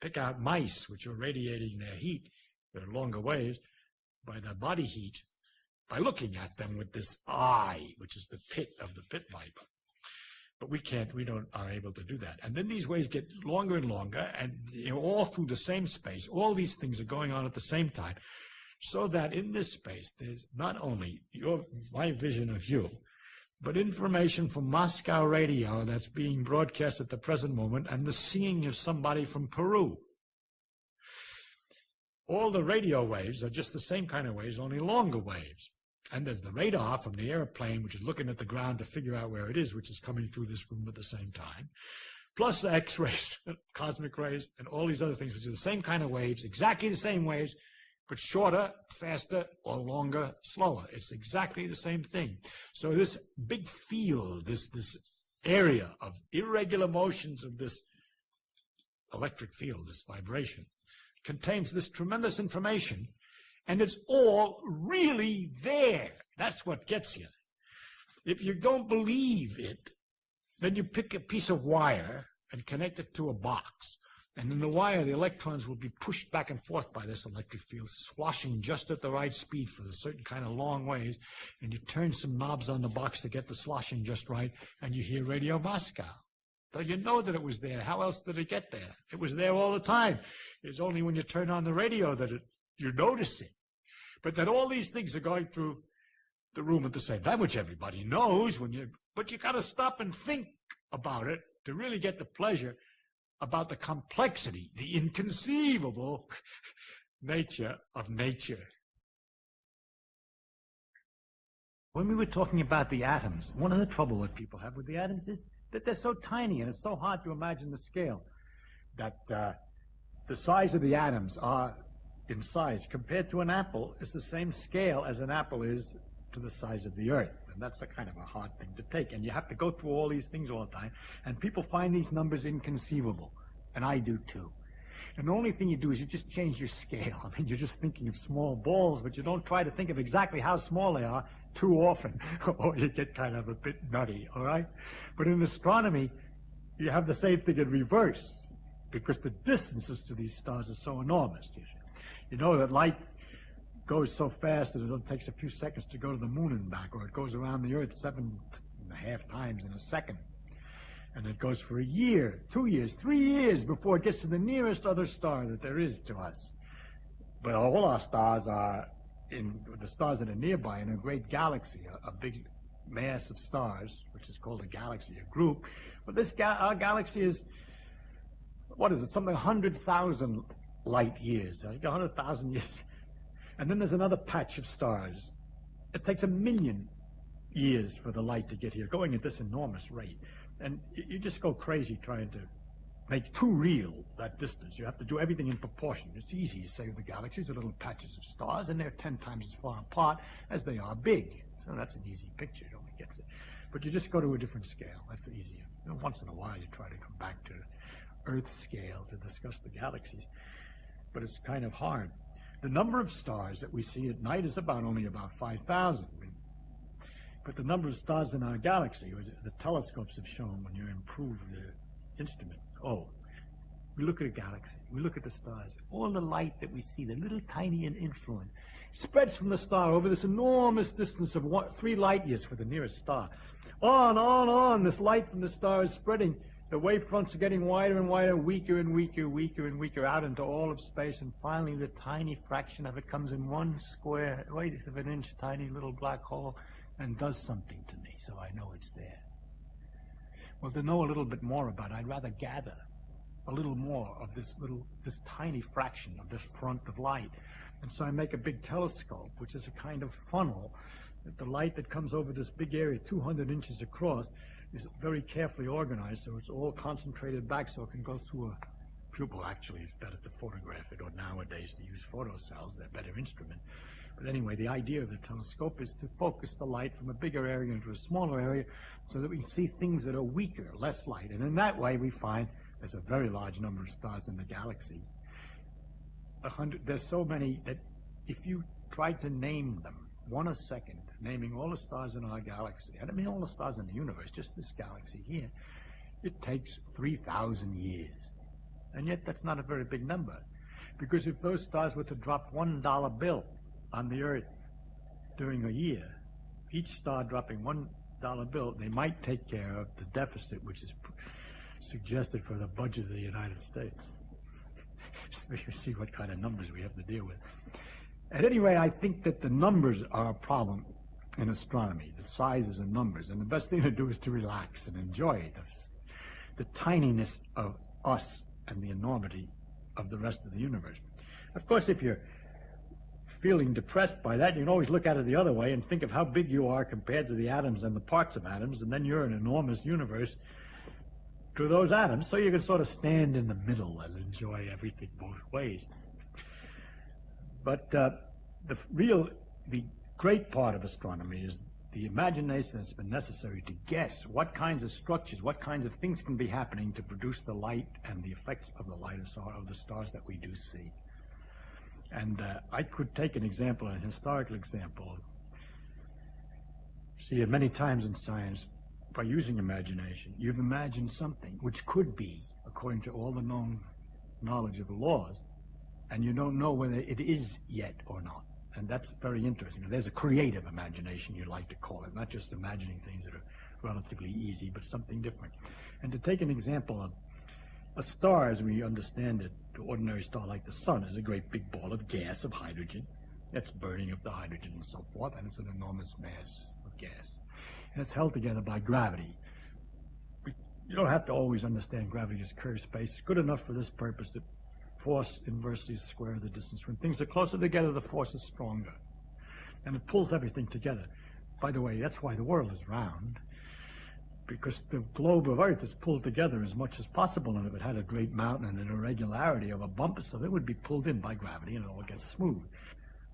pick out mice, which are radiating their heat, their longer waves, by their body heat, by looking at them with this eye, which is the pit of the pit viper. But we aren't able to do that. And then these waves get longer and longer, and all through the same space. All these things are going on at the same time, so that in this space, there's not only my vision of you, but information from Moscow radio that's being broadcast at the present moment, and the seeing of somebody from Peru. All the radio waves are just the same kind of waves, only longer waves. And there's the radar from the airplane, which is looking at the ground to figure out where it is, which is coming through this room at the same time. Plus the X-rays, cosmic rays, and all these other things, which are the same kind of waves, exactly the same waves, but shorter, faster, or longer, slower. It's exactly the same thing. So this big field, this area of irregular motions of this electric field, this vibration, contains this tremendous information, and it's all really there. That's what gets you. If you don't believe it, then you pick a piece of wire and connect it to a box. And in the wire, the electrons will be pushed back and forth by this electric field, swashing just at the right speed for a certain kind of long waves. And you turn some knobs on the box to get the sloshing just right, and you hear Radio Moscow. So you know that it was there. How else did it get there? It was there all the time. It's only when you turn on the radio that you notice it. But that all these things are going through the room at the same time, which everybody knows. But you got to stop and think about it to really get the pleasure about the complexity, the inconceivable nature of nature. When we were talking about the atoms, one of the trouble that people have with the atoms is that they're so tiny, and it's so hard to imagine the scale, that the size of the atoms are in size compared to an apple is the same scale as an apple is to the size of the earth. And that's a kind of a hard thing to take. And you have to go through all these things all the time. And people find these numbers inconceivable. And I do too. And the only thing you do is you just change your scale. I mean, you're just thinking of small balls, but you don't try to think of exactly how small they are too often, or you get kind of a bit nutty, all right? But in astronomy, you have the same thing in reverse, because the distances to these stars are so enormous. You know that light goes so fast that it takes a few seconds to go to the moon and back, or it goes around the Earth 7.5 times in a second. And it goes for a year, 2 years, 3 years before it gets to the nearest other star that there is to us. But all our stars are the stars that are nearby in a great galaxy, a big mass of stars, which is called a galaxy, a group. But our galaxy is, what is it, something 100,000 light years, 100,000 years. And then there's another patch of stars. It takes 1 million years for the light to get here, going at this enormous rate. And you just go crazy trying to make too real that distance. You have to do everything in proportion. It's easy to say the galaxies are little patches of stars, and they're 10 times as far apart as they are big. So that's an easy picture. Nobody gets it. But you just go to a different scale. That's easier. Once in a while, you try to come back to Earth scale to discuss the galaxies. But it's kind of hard. The number of stars that we see at night is only about 5,000. But the number of stars in our galaxy, which the telescopes have shown when you improve the instrument, we look at a galaxy, we look at the stars, all the light that we see, the little tiny influence, spreads from the star over this enormous distance of 3 light years for the nearest star. On, this light from the star is spreading. The wavefronts are getting wider and wider, weaker and weaker, weaker and weaker out into all of space, and finally the tiny fraction of it comes in 1 square, eighth of an inch, tiny little black hole, and does something to me, so I know it's there. Well, to know a little bit more about it, I'd rather gather a little more of this tiny fraction of this front of light. And so I make a big telescope, which is a kind of funnel. The light that comes over this big area, 200 inches across, is very carefully organized, so it's all concentrated back so it can go through a pupil. Actually, it's better to photograph it, or nowadays to use photocells. They're a better instrument. But anyway, the idea of the telescope is to focus the light from a bigger area into a smaller area so that we can see things that are weaker, less light. And in that way, we find there's a very large number of stars in the galaxy. There's so many that if you tried to name them, 1 a second, naming all the stars in our galaxy, and I mean all the stars in the universe, just this galaxy here, it takes 3,000 years. And yet that's not a very big number. Because if those stars were to drop $1 bill on the Earth during a year, each star dropping $1 bill, they might take care of the deficit which is suggested for the budget of the United States. So you see what kind of numbers we have to deal with. At any rate, I think that the numbers are a problem in astronomy, the sizes and numbers, and the best thing to do is to relax and enjoy the tininess of us and the enormity of the rest of the universe. Of course, if you're feeling depressed by that, you can always look at it the other way and think of how big you are compared to the atoms and the parts of atoms, and then you're an enormous universe to those atoms, so you can sort of stand in the middle and enjoy everything both ways. But the great part of astronomy is the imagination that's been necessary to guess what kinds of structures, what kinds of things can be happening to produce the light and the effects of the light of the stars that we do see. And I could take an example, an historical example. See it many times in science. By using imagination, you've imagined something which could be, according to all the known knowledge of the laws, and you don't know whether it is yet or not. And that's very interesting. There's a creative imagination, you like to call it, not just imagining things that are relatively easy, but something different. And to take an example of a star, as we understand it, the ordinary star like the sun is a great big ball of gas, of hydrogen. That's burning up the hydrogen and so forth, and it's an enormous mass of gas. And it's held together by gravity. You don't have to always understand gravity as curved space. It's good enough for this purpose that force inversely square the distance. When things are closer together, the force is stronger. And it pulls everything together. By the way, that's why the world is round, because the globe of Earth is pulled together as much as possible, and if it had a great mountain and an irregularity of a bump or so, it would be pulled in by gravity and it all gets smooth.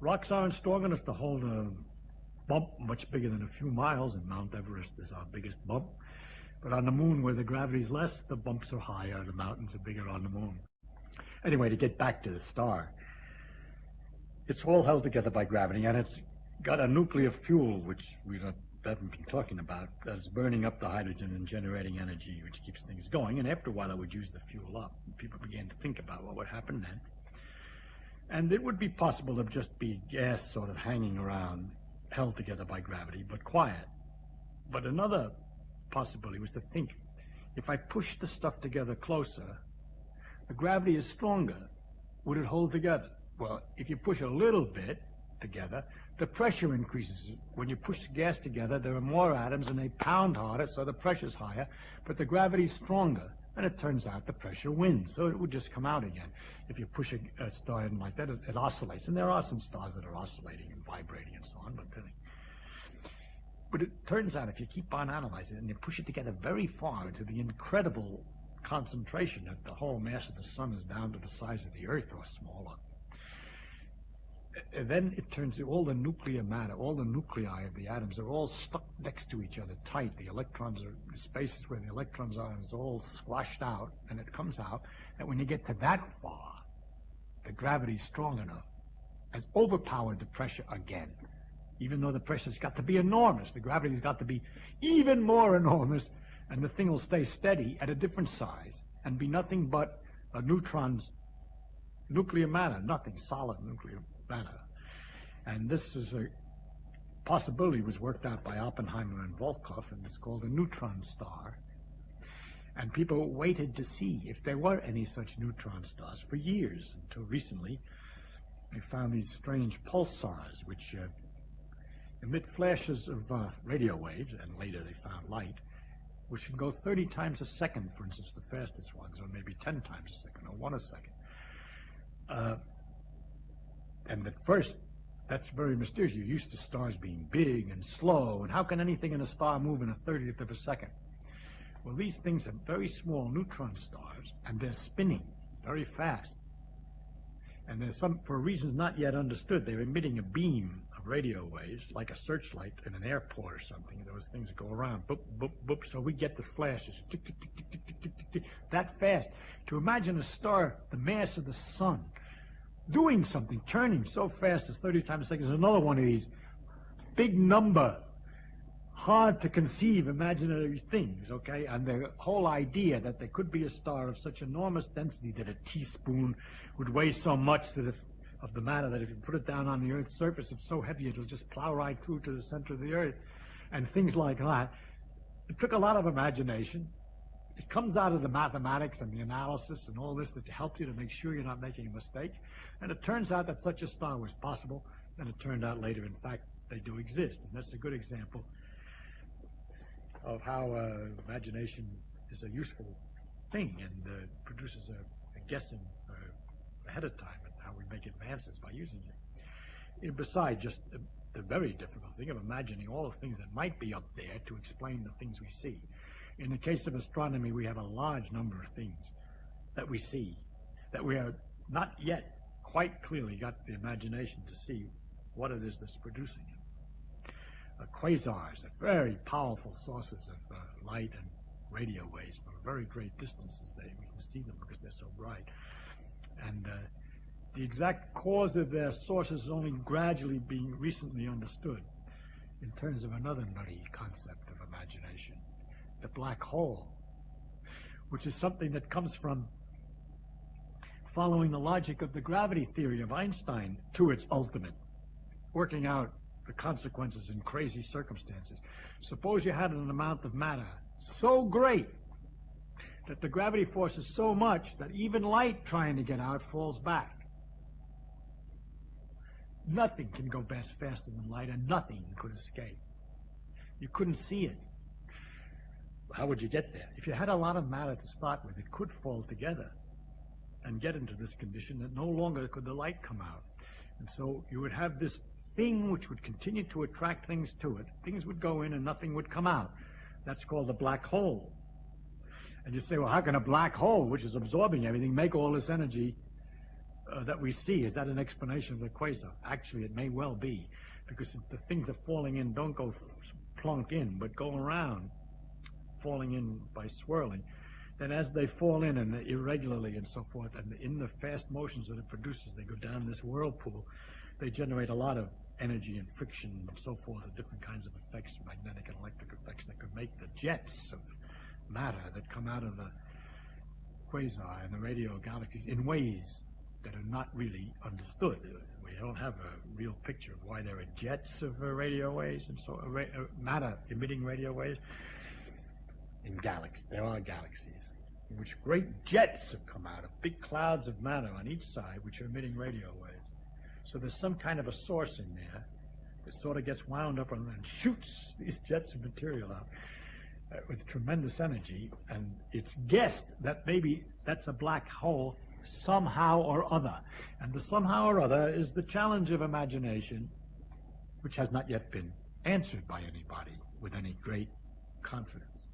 Rocks aren't strong enough to hold a bump much bigger than a few miles, and Mount Everest is our biggest bump. But on the moon, where the gravity's less, the bumps are higher, the mountains are bigger on the moon. Anyway, to get back to the star, it's all held together by gravity, and it's got a nuclear fuel, which we haven't been talking about, that's burning up the hydrogen and generating energy, which keeps things going. And after a while, it would use the fuel up. People began to think about what would happen then. And it would be possible to just be gas sort of hanging around, held together by gravity, but quiet. But another possibility was to think, if I push the stuff together closer, the gravity is stronger. Would it hold together? Well, if you push a little bit together, the pressure increases. When you push the gas together, there are more atoms and they pound harder, so the pressure's higher, but the gravity's stronger. And it turns out the pressure wins, so it would just come out again. If you push a star in like that, it oscillates. And there are some stars that are oscillating and vibrating and so on, but it turns out if you keep on analyzing it and you push it together very far to the incredible concentration that the whole mass of the sun is down to the size of the Earth or smaller, then it turns to all the nuclear matter, all the nuclei of the atoms are all stuck next to each other tight. The electrons are, the spaces where the electrons are, is all squashed out, and it comes out that when you get to that far, the gravity's strong enough, has overpowered the pressure again. Even though the pressure's got to be enormous, the gravity's got to be even more enormous, and the thing will stay steady at a different size and be nothing but a neutron's nuclear matter, nothing solid nuclear matter. And this is a possibility was worked out by Oppenheimer and Volkoff, and it's called a neutron star. And people waited to see if there were any such neutron stars for years, until recently they found these strange pulsars which emit flashes of radio waves, and later they found light, which can go 30 times a second, for instance, the fastest ones, or maybe 10 times a second, or 1 a second. And at first, that's very mysterious. You're used to stars being big and slow, and how can anything in a star move in a 30th of a second? Well, these things are very small neutron stars, and they're spinning very fast. And there's some, for reasons not yet understood, they're emitting a beam of radio waves, like a searchlight in an airport or something. Those things that go around, boop, boop, boop, so we get the flashes, tick, tick, tick, tick, tick, tick, tick, tick, that fast. To imagine a star the mass of the sun doing something, turning so fast as 30 times a second is another one of these big number, hard to conceive imaginary things, okay? And the whole idea that there could be a star of such enormous density that a teaspoon would weigh so much that of the matter that if you put it down on the Earth's surface, it's so heavy it'll just plow right through to the center of the Earth, and things like that. It took a lot of imagination. It comes out of the mathematics and the analysis and all this that helped you to make sure you're not making a mistake. And it turns out that such a star was possible, and it turned out later, in fact, they do exist. And that's a good example of how imagination is a useful thing and produces a guessing ahead of time and how we make advances by using it. Besides just the very difficult thing of imagining all the things that might be up there to explain the things we see. In the case of astronomy, we have a large number of things that we see that we are not yet quite clearly got the imagination to see what it is that's producing it. Quasars are very powerful sources of light and radio waves for very great distances. We can see them because they're so bright. And the exact cause of their sources is only gradually being recently understood in terms of another nutty concept of imagination, the black hole, which is something that comes from following the logic of the gravity theory of Einstein to its ultimate, working out the consequences in crazy circumstances. Suppose you had an amount of matter so great that the gravity force is so much that even light trying to get out falls back. Nothing can go faster than light, and nothing could escape. You couldn't see it. How would you get there? If you had a lot of matter to start with, it could fall together and get into this condition that no longer could the light come out. And so you would have this thing which would continue to attract things to it. Things would go in and nothing would come out. That's called a black hole. And you say, well, how can a black hole, which is absorbing everything, make all this energy that we see? Is that an explanation of the quasar? Actually, it may well be, because if the things are falling in don't go plunk in, but go around, falling in by swirling, then as they fall in and irregularly and so forth, and in the fast motions that it produces, they go down this whirlpool, they generate a lot of energy and friction and so forth, and different kinds of effects, magnetic and electric effects that could make the jets of matter that come out of the quasar and the radio galaxies in ways that are not really understood. We don't have a real picture of why there are jets of radio waves and so matter emitting radio waves in galaxies. There are galaxies in which great jets have come out of big clouds of matter on each side which are emitting radio waves. So there's some kind of a source in there that sort of gets wound up and shoots these jets of material out. with tremendous energy, and it's guessed that maybe that's a black hole somehow or other. And the somehow or other is the challenge of imagination, which has not yet been answered by anybody with any great confidence.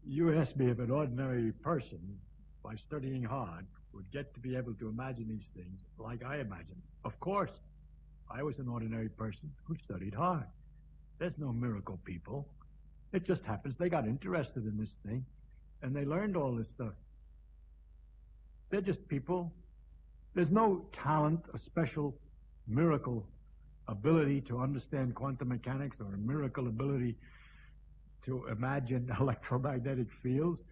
You asked me if an ordinary person, by studying hard, would get to be able to imagine these things like I imagine. Of course, I was an ordinary person who studied hard. There's no miracle people. It just happens they got interested in this thing, and they learned all this stuff. They're just people. There's no talent, a special miracle ability to understand quantum mechanics or a miracle ability to imagine electromagnetic fields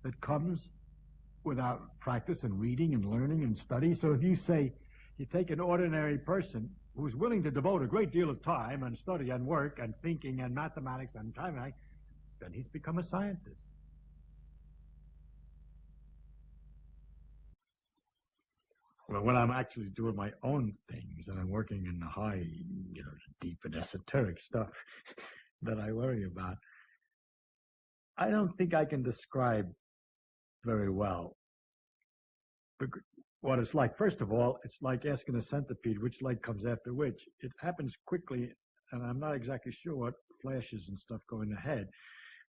that comes without practice and reading and learning and study. So if you say you take an ordinary person who's willing to devote a great deal of time and study and work and thinking and mathematics and time, then he's become a scientist. Well, when I'm actually doing my own things and I'm working in the high, deep and esoteric stuff that I worry about, I don't think I can describe very well what it's like. First of all, it's like asking a centipede which leg comes after which. It happens quickly, and I'm not exactly sure what flashes and stuff go in the head.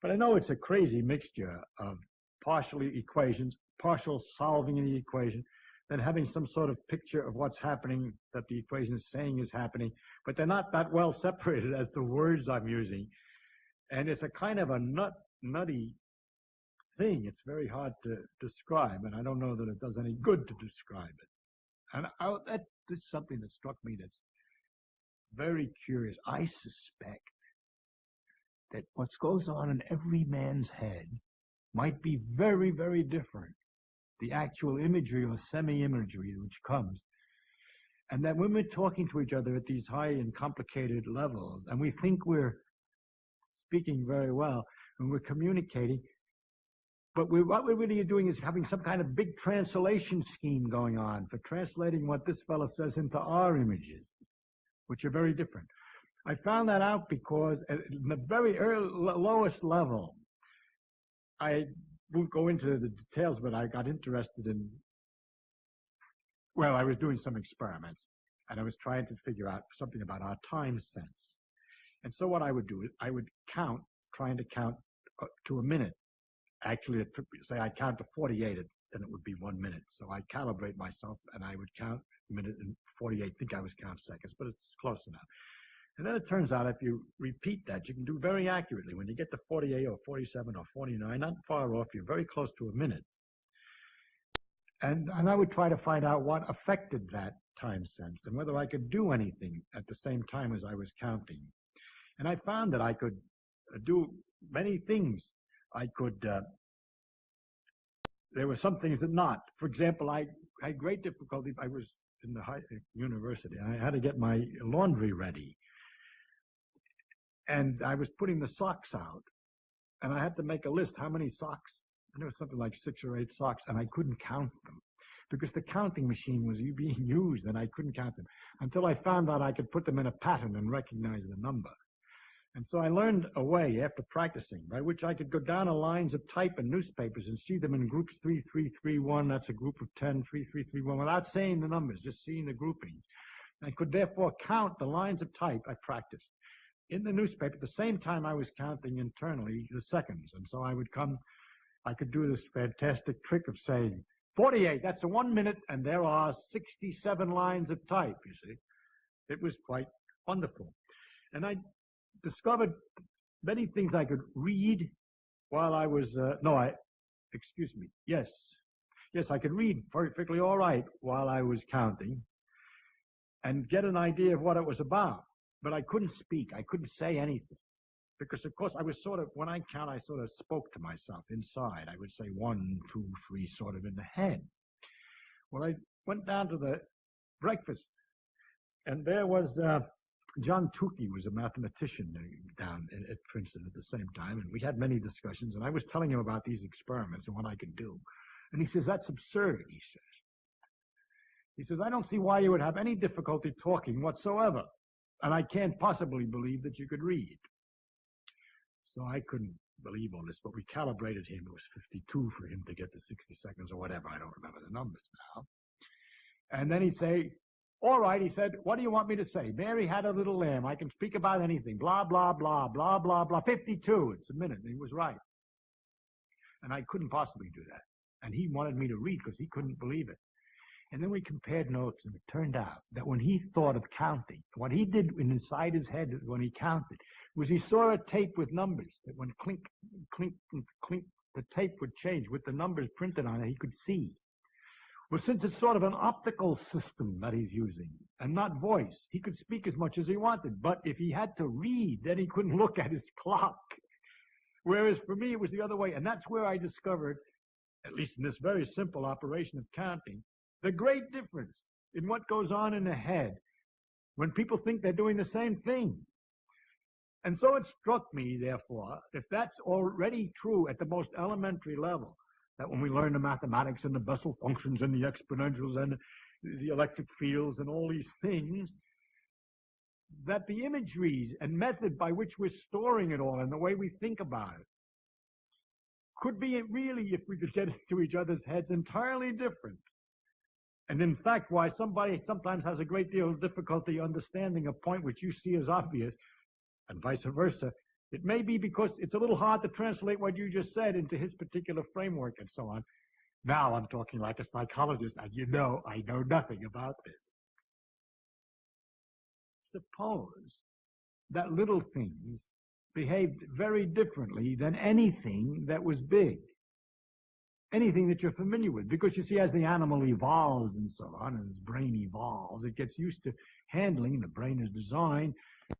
But I know it's a crazy mixture of partially equations, partial solving of the equation, then having some sort of picture of what's happening that the equation is saying is happening, but they're not that well separated as the words I'm using. And it's a kind of a nutty thing. It's very hard to describe, and I don't know that it does any good to describe it. And that is something that struck me that's very curious. I suspect that what goes on in every man's head might be very, very different. The actual imagery or semi-imagery which comes. And that when we're talking to each other at these high and complicated levels, and we think we're speaking very well, and we're communicating, but what we're really doing is having some kind of big translation scheme going on for translating what this fellow says into our images, which are very different. I found that out because at the very lowest level, I won't go into the details, but I got interested in, I was doing some experiments, and I was trying to figure out something about our time sense. And so what I would do is I would trying to count to a minute. Actually, say I count to 48, then it would be 1 minute. So I calibrate myself, and I would count a minute and 48, think I was counting seconds, but it's close enough. And then it turns out if you repeat that, you can do very accurately. When you get to 48 or 47 or 49, not far off, you're very close to a minute. And I would try to find out what affected that time sense and whether I could do anything at the same time as I was counting. And I found that I could do many things. I could, there were some things that not. For example, I had great difficulty. I was in the university. I had to get my laundry ready. And I was putting the socks out, and I had to make a list how many socks. And there was something like 6 or 8 socks, and I couldn't count them because the counting machine was being used, and I couldn't count them until I found out I could put them in a pattern and recognize the number. And so I learned a way after practicing by which I could go down the lines of type in newspapers and see them in groups 3331. That's a group of 10, 3331, without saying the numbers, just seeing the groupings. I could therefore count the lines of type I practiced in the newspaper at the same time I was counting internally the seconds. And so I could do this fantastic trick of saying 48, that's 1 minute, and there are 67 lines of type, you see. It was quite wonderful. And I discovered many things I could read while I was, Yes, I could read perfectly all right while I was counting and get an idea of what it was about. But I couldn't speak. I couldn't say anything. Because, of course, I was when I count, I sort of spoke to myself inside. I would say 1, 2, 3, sort of in the head. Well, I went down to the breakfast, and there was John Tukey was a mathematician down at Princeton at the same time, and we had many discussions, and I was telling him about these experiments and what I could do. And he says, that's absurd, he says. He says, I don't see why you would have any difficulty talking whatsoever. And I can't possibly believe that you could read. So I couldn't believe all this, but we calibrated him. It was 52 for him to get to 60 seconds or whatever. I don't remember the numbers now. And then he'd say, all right, he said, what do you want me to say? Mary had a little lamb. I can speak about anything. Blah, blah, blah, blah, blah, blah. 52. It's a minute. And he was right. And I couldn't possibly do that. And he wanted me to read because he couldn't believe it. And then we compared notes, and it turned out that when he thought of counting, what he did inside his head when he counted was he saw a tape with numbers that when clink, clink, clink, the tape would change with the numbers printed on it, he could see. Well, since it's sort of an optical system that he's using and not voice, he could speak as much as he wanted. But if he had to read, then he couldn't look at his clock. Whereas for me, it was the other way. And that's where I discovered, at least in this very simple operation of counting, the great difference in what goes on in the head when people think they're doing the same thing. And so it struck me, therefore, if that's already true at the most elementary level, that when we learn the mathematics and the Bessel functions and the exponentials and the electric fields and all these things, that the imageries and method by which we're storing it all and the way we think about it could be really, if we could get into each other's heads, entirely different. And in fact, why somebody sometimes has a great deal of difficulty understanding a point which you see as obvious, and vice versa, it may be because it's a little hard to translate what you just said into his particular framework and so on. Now I'm talking like a psychologist, and you know I know nothing about this. Suppose that little things behaved very differently than anything that was big. Anything that you're familiar with. Because you see, as the animal evolves and so on, and his brain evolves, it gets used to handling, the brain is designed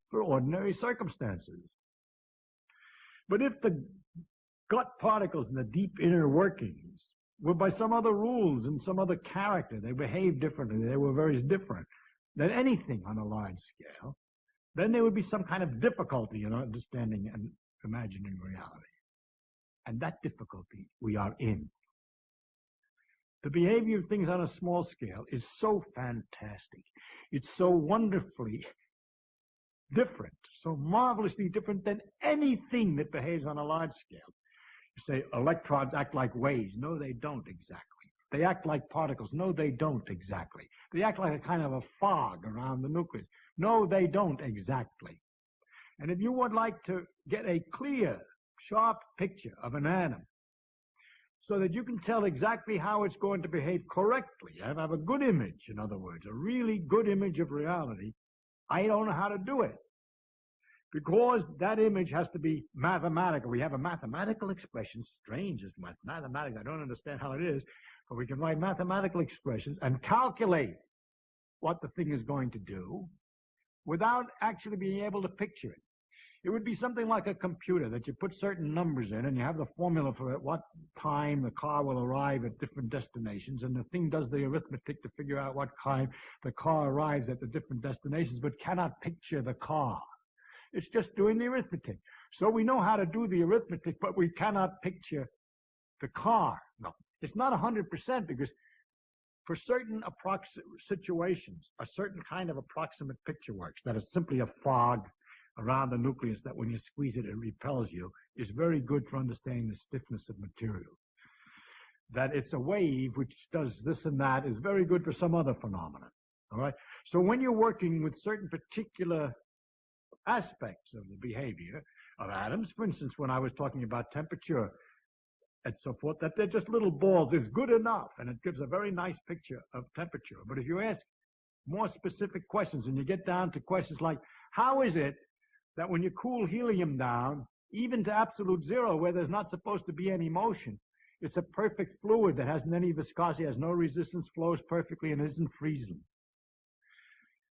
for ordinary circumstances. But if the gut particles and the deep inner workings were by some other rules and some other character, they behaved differently, they were very different than anything on a large scale, then there would be some kind of difficulty in understanding and imagining reality. And that difficulty we are in. The behavior of things on a small scale is so fantastic. It's so wonderfully different, so marvelously different than anything that behaves on a large scale. You say electrons act like waves. No, they don't exactly. They act like particles. No, they don't exactly. They act like a kind of a fog around the nucleus. No, they don't exactly. And if you would like to get a clear, sharp picture of an atom, so that you can tell exactly how it's going to behave correctly, and have a good image, in other words, a really good image of reality, I don't know how to do it. Because that image has to be mathematical. We have a mathematical expression, strange as mathematics, I don't understand how it is, but we can write mathematical expressions and calculate what the thing is going to do without actually being able to picture it. It would be something like a computer that you put certain numbers in and you have the formula for at what time the car will arrive at different destinations, and the thing does the arithmetic to figure out what time the car arrives at the different destinations, but cannot picture the car. It's just doing the arithmetic. So we know how to do the arithmetic, but we cannot picture the car. No, it's not 100% because for certain situations, a certain kind of approximate picture works. That is simply a fog around the nucleus that when you squeeze it, it repels you, is very good for understanding the stiffness of material. That it's a wave which does this and that is very good for some other phenomenon. All right. So when you're working with certain particular aspects of the behavior of atoms, for instance, when I was talking about temperature and so forth, that they're just little balls is good enough, and it gives a very nice picture of temperature. But if you ask more specific questions and you get down to questions like, how is it that when you cool helium down, even to absolute zero, where there's not supposed to be any motion, it's a perfect fluid that hasn't any viscosity, has no resistance, flows perfectly, and isn't freezing?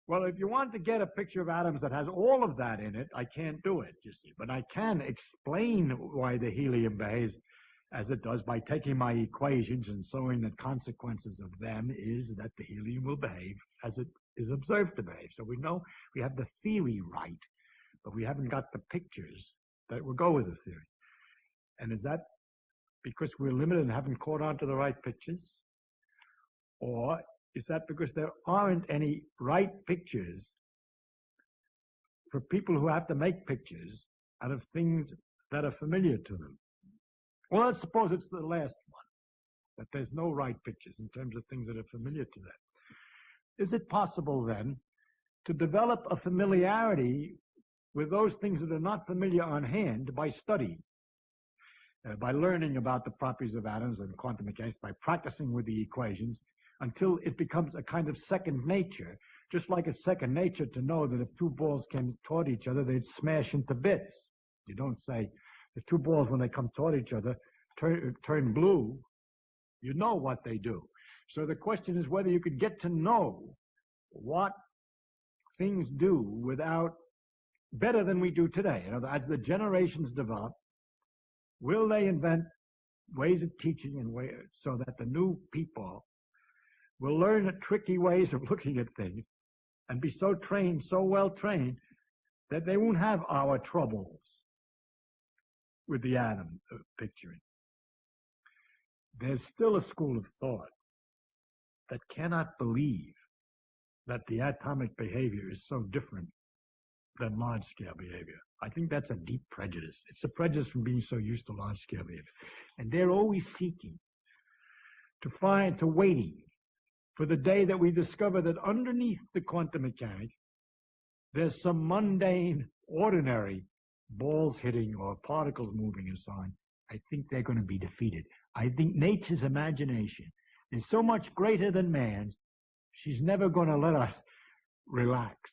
Well, if you want to get a picture of atoms that has all of that in it, I can't do it, you see. But I can explain why the helium behaves as it does by taking my equations and showing that consequences of them is that the helium will behave as it is observed to behave. So we know we have the theory right, but we haven't got the pictures that will go with the theory. And is that because we're limited and haven't caught on to the right pictures? Or is that because there aren't any right pictures for people who have to make pictures out of things that are familiar to them. Well, let's suppose it's the last one, that there's no right pictures in terms of things that are familiar to them. Is it possible then to develop a familiarity with those things that are not familiar on hand by study, by learning about the properties of atoms and quantum mechanics, by practicing with the equations until it becomes a kind of second nature, just like it's second nature to know that if two balls came toward each other, they'd smash into bits. You don't say the two balls, when they come toward each other, turn blue. You know what they do. So the question is whether you could get to know what things do without better than we do today. As the generations develop, will they invent ways of teaching and ways so that the new people will learn tricky ways of looking at things and be so trained, so well trained, that they won't have our troubles with the atom picturing. There's still a school of thought that cannot believe that the atomic behavior is so different than large-scale behavior. I think that's a deep prejudice. It's a prejudice from being so used to large-scale behavior. And they're always seeking to waiting for the day that we discover that underneath the quantum mechanics, there's some mundane, ordinary balls hitting or particles moving and so on. I think they're going to be defeated. I think nature's imagination is so much greater than man's, she's never going to let us relax.